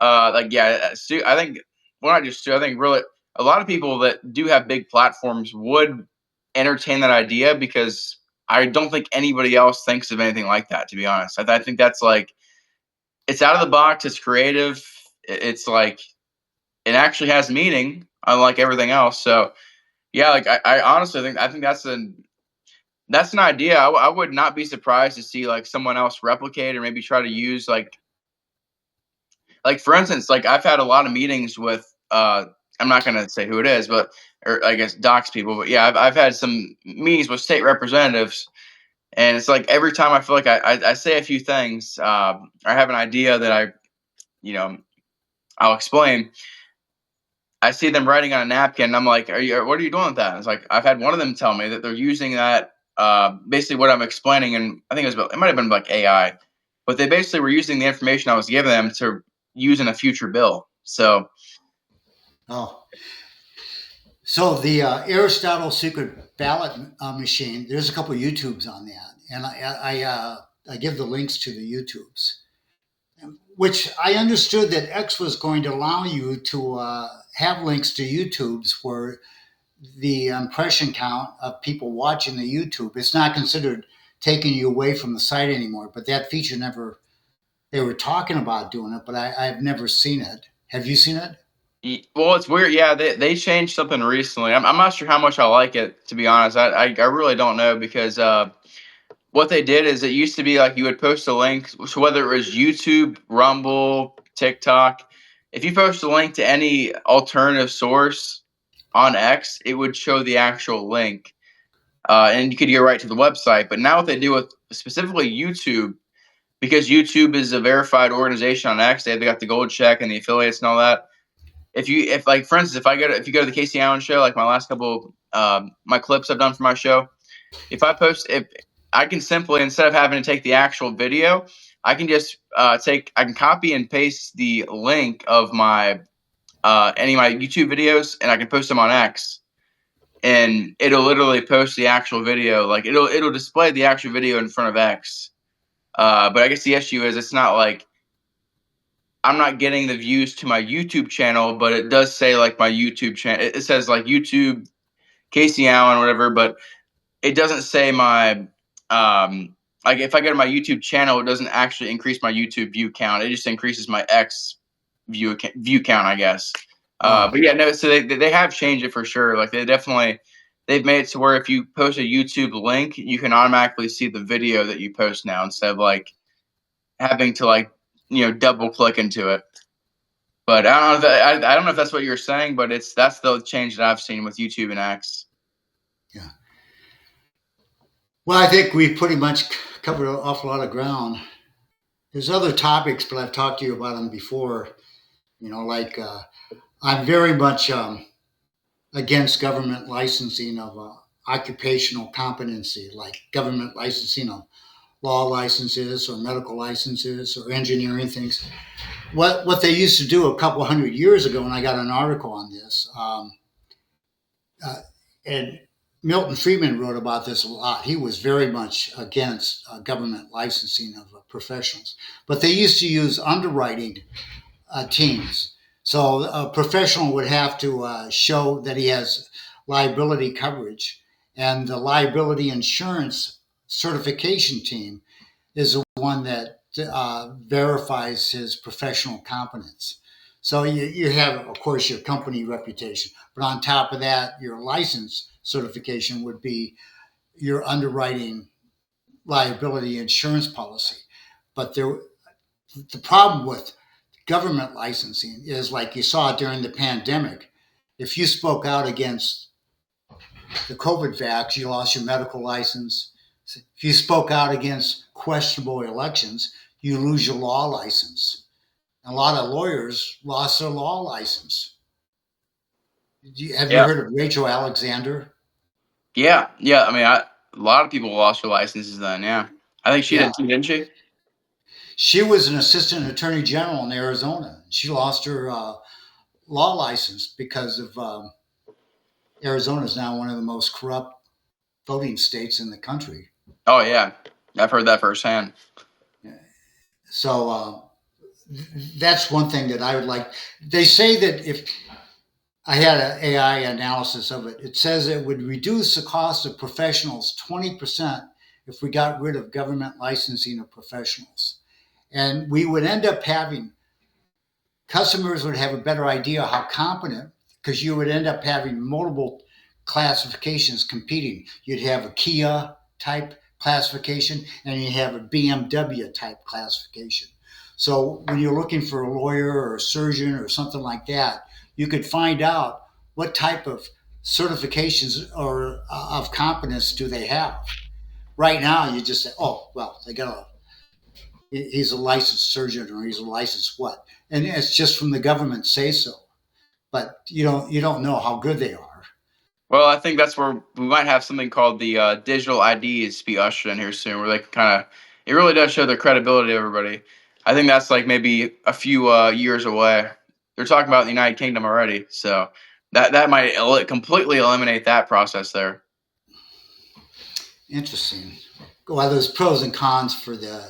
Like yeah, Stu. I think well not just Stu. I think really a lot of people that do have big platforms would entertain that idea because I don't think anybody else thinks of anything like that. To be honest, I think that's like it's out of the box. It's creative. It's like it actually has meaning, unlike everything else. So yeah, like I honestly think that's an idea. I would not be surprised to see like someone else replicate or maybe try to use like for instance, like I've had a lot of meetings with I'm not gonna say who it is, but or I guess dox people, but yeah, I've had some meetings with state representatives, and it's like every time I feel like I say a few things, I have an idea that you know I'll explain. I see them writing on a napkin, and I'm like, what are you doing with that?" And it's like I've had one of them tell me that they're using that basically what I'm explaining, and I think it might have been like AI, but they basically were using the information I was giving them to use in a future bill. So Oh, so the Aristotle secret ballot machine. There's a couple of YouTubes on that, and I give the links to the YouTubes, which I understood that X was going to allow you to have links to YouTubes where the impression count of people watching the YouTube, it's not considered taking you away from the site anymore. But that feature never, they were talking about doing it, but I've never seen it. Have you seen it? Well, it's weird. Yeah, they changed something recently. I'm not sure how much I like it, to be honest. I really don't know because what they did is it used to be like you would post a link, so whether it was YouTube, Rumble, TikTok, if you post a link to any alternative source on X, it would show the actual link, and you could go right to the website. But now what they do with specifically YouTube, because YouTube is a verified organization on X, they've got the gold check and the affiliates and all that. If like for instance, if you go to the Kacee Allen Show, like my last couple my clips I've done for my show, if I can simply instead of having to take the actual video, I can just I can copy and paste the link of my any of my YouTube videos and I can post them on X and it'll literally post the actual video, like it'll display the actual video in front of X. But I guess the issue is it's not like I'm not getting the views to my YouTube channel, but it does say like my YouTube channel. It says like YouTube Kacee Allen or whatever, but it doesn't say my like if I go to my YouTube channel, it doesn't actually increase my YouTube view count. It just increases my X view count, I guess. Oh, But yeah, no. So they have changed it for sure. Like they've made it to where if you post a YouTube link, you can automatically see the video that you post now instead of like having to like double click into it. But I don't know I don't know if that's what you're saying, but that's the change that I've seen with YouTube and X. yeah. Well, I think we've pretty much covered an awful lot of ground. There's other topics, but I've talked to you about them before. Like I'm very much against government licensing of occupational competency, like government licensing of law licenses or medical licenses or engineering things. What they used to do a couple hundred years ago, and I got an article on this, uh, and Milton Friedman wrote about this a lot. He was very much against government licensing of professionals, but they used to use underwriting teams. So a professional would have to show that he has liability coverage, and the liability insurance certification team is the one that verifies his professional competence. So you have, of course, your company reputation, but on top of that, your license certification would be your underwriting liability insurance policy. But the problem with government licensing is like you saw during the pandemic. If you spoke out against the COVID vax, you lost your medical license. If you spoke out against questionable elections, you lose your law license. A lot of lawyers lost their law license. Have you Yeah. heard of Rachel Alexander? Yeah. I mean, a lot of people lost their licenses then. Yeah, I think she Yeah. did too, didn't she? She was an assistant attorney general in Arizona. She lost her law license because of Arizona is now one of the most corrupt voting states in the country. Oh yeah, I've heard that firsthand. So that's one thing that I would like. They say that if I had an AI analysis of it, it says it would reduce the cost of professionals 20% if we got rid of government licensing of professionals. And we would end up having customers would have a better idea how competent, because you would end up having multiple classifications competing. You'd have a Kia type classification and you have a BMW type classification. So when you're looking for a lawyer or a surgeon or something like that, you could find out what type of certifications or of competence do they have. Right now, you just say, "Oh, well, they got a he's a licensed surgeon or he's a licensed what," and it's just from the government say so. But you don't know how good they are. Well, I think that's where we might have something called the digital IDs be ushered in here soon, where they can kind of, it really does show their credibility to everybody. I think that's like maybe a few years away. They're talking about the United Kingdom already, so that might completely eliminate that process there. Interesting. Well, there's pros and cons for the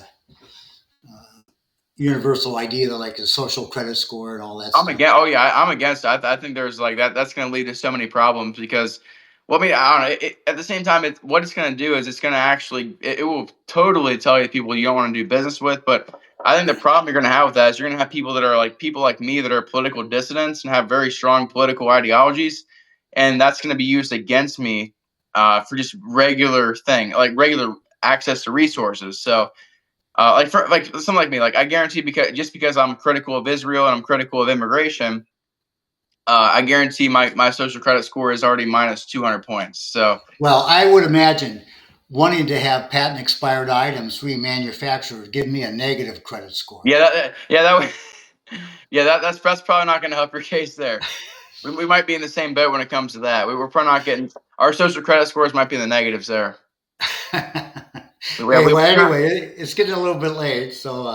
universal ID, like the social credit score and all that I'm stuff. against. Oh yeah, I'm against. I think there's like that. That's going to lead to so many problems because, well, I mean, I don't know. At the same time, what it's going to do is it's going to actually it will totally tell you people you don't want to do business with. But I think the problem you're going to have with that is you're going to have people that are like people like me that are political dissidents and have very strong political ideologies, and that's going to be used against me for just regular thing like regular access to resources. So like for like someone like me, like I guarantee because I'm critical of Israel and I'm critical of immigration, I guarantee my social credit score is already minus 200 points. So Well, I would imagine wanting to have patent expired items remanufactured give me a negative credit score. yeah, that would, yeah, that's probably not going to help your case there. We might be in the same boat when it comes to that. We're probably not getting our social credit scores might be in the negatives there. Hey, well, anyway, it's getting a little bit late, so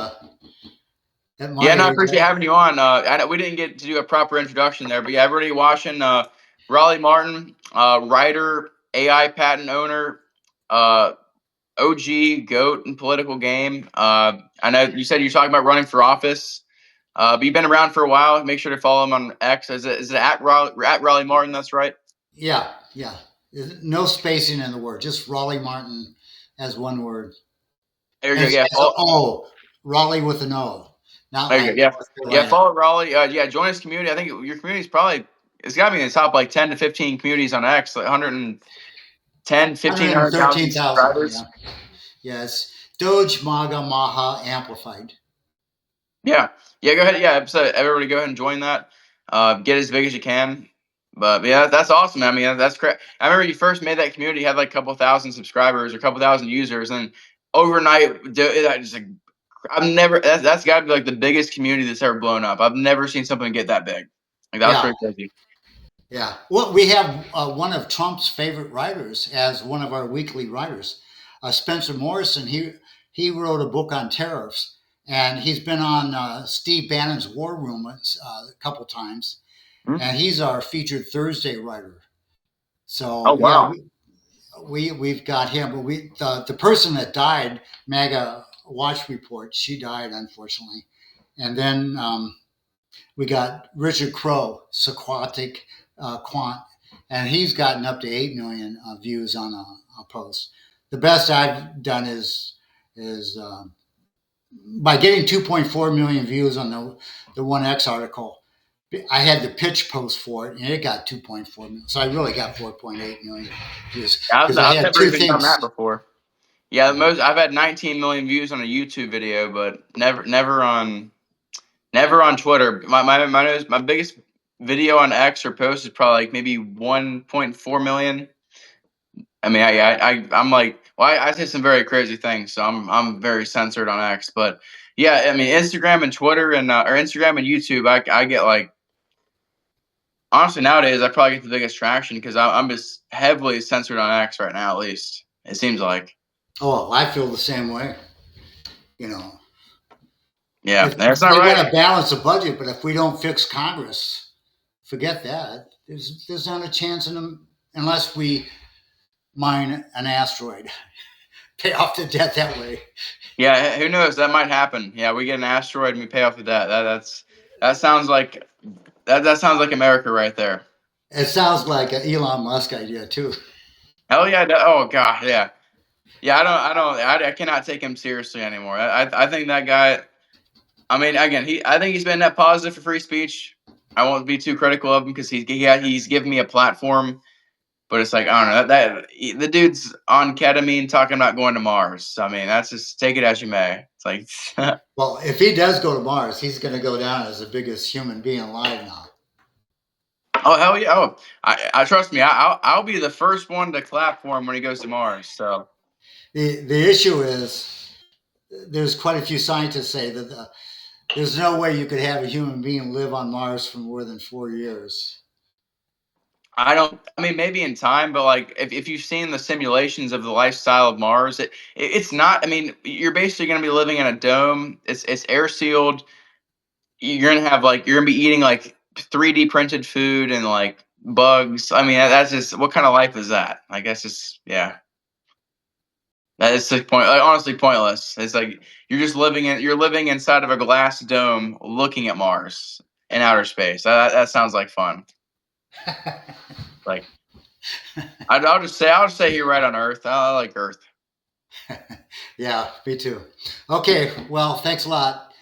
at my Yeah, no, I age, appreciate having you on. I know we didn't get to do a proper introduction there, but yeah, everybody watching, Roleigh Martin, writer, AI patent owner, uh, OG goat in political game. I know you said you're talking about running for office, but you've been around for a while. Make sure to follow him on X. Is it at Roleigh Martin? That's right. yeah. No spacing in the word, just Raleigh Martin as one word. There you go. As, Yeah, as a O, Raleigh with an O, not there you like go. Yeah, North yeah. Carolina. Follow Roleigh. Yeah, join his community. I think your community is probably it's got to be in the top like 10 to 15 communities on X, like 110, 1,500,000 113,000. subscribers. Yeah. Yes. Doge Maga Maha amplified. Yeah. Go ahead. Yeah, so everybody go ahead and join that. Get as big as you can. But yeah, that's awesome. I mean, that's great. I remember you first made that community, had like a couple thousand subscribers or a couple thousand users, and overnight, I just like I've never. That's got to be like the biggest community that's ever blown up. I've never seen something get that big. Like that was Yeah. pretty crazy. Yeah. Well, we have one of Trump's favorite writers as one of our weekly writers, Spencer Morrison. He wrote a book on tariffs, and he's been on Steve Bannon's War Room a couple times, Hmm? and he's our featured Thursday writer. Oh So yeah, wow. we've got him. But the person that died, MAGA Watch Report, she died unfortunately, and then We got Richard Crow, Sequatic Quant, and he's gotten up to 8 million views on a post. The best I've done is by getting 2.4 million views on the 1X article. I had the pitch post for it, and it got 2.4 million. So I really got 4.8 million views because I I've had never two even done things. that before. Yeah, Yeah. I've had 19 million views on a YouTube video, but never on Twitter. My biggest video on X or post is probably like maybe 1.4 million. I mean, I'm like, well, I say some very crazy things, so I'm very censored on X. But yeah, I mean, Instagram and Twitter and or Instagram and YouTube, I get like, honestly nowadays I probably get the biggest traction because I'm just heavily censored on X right now. At least it seems like. Oh, I feel the same way. You know, Yeah, if that's not they right. want to balance the budget, but if we don't fix Congress, forget that. There's not a chance in them unless we mine an asteroid, pay off the debt that way. Yeah, who knows? That might happen. Yeah, we get an asteroid and we pay off the debt. That sounds like that sounds like America right there. It sounds like an Elon Musk idea too. Hell yeah! Oh god, yeah, yeah. I cannot take him seriously anymore. I think that guy. I mean, again, I think he's been net positive for free speech. I won't be too critical of him because he's given me a platform. But it's like I don't know the dude's on ketamine talking about going to Mars. I mean, that's just take it as you may. It's like. Well, if he does go to Mars, he's going to go down as the biggest human being alive now. Oh hell yeah! Oh, I trust me. I'll be the first one to clap for him when he goes to Mars. So The issue is there's quite a few scientists say that there's no way you could have a human being live on Mars for more than 4 years. I don't. I mean, maybe in time, but like if you've seen the simulations of the lifestyle of Mars, it's not. I mean, you're basically going to be living in a dome. It's air sealed. You're gonna have like you're gonna be eating like 3D printed food and like bugs. I mean, that's just what kind of life is that? I guess it's yeah. That is the point. Like, honestly, pointless. It's like you're living inside of a glass dome, looking at Mars in outer space. That sounds like fun. Like I'll just say you're right on Earth. I like Earth. Yeah, me too. Okay, well, thanks a lot.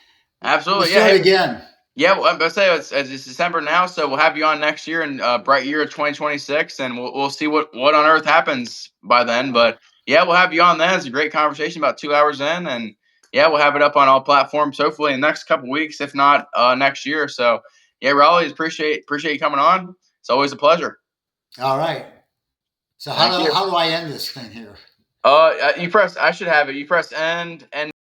Absolutely. Let's do Yeah. it Hey, again. yeah. Well, I say it's December now, so we'll have you on next year in bright year of 2026, and we'll see what on Earth happens by then. But yeah, we'll have you on then. It's a great conversation about 2 hours in, and yeah, we'll have it up on all platforms hopefully in the next couple weeks, if not next year. So yeah, Raleigh, appreciate you coming on. It's always a pleasure. All right. So Thank you. how do I end this thing here? You press. I should have it. You press end and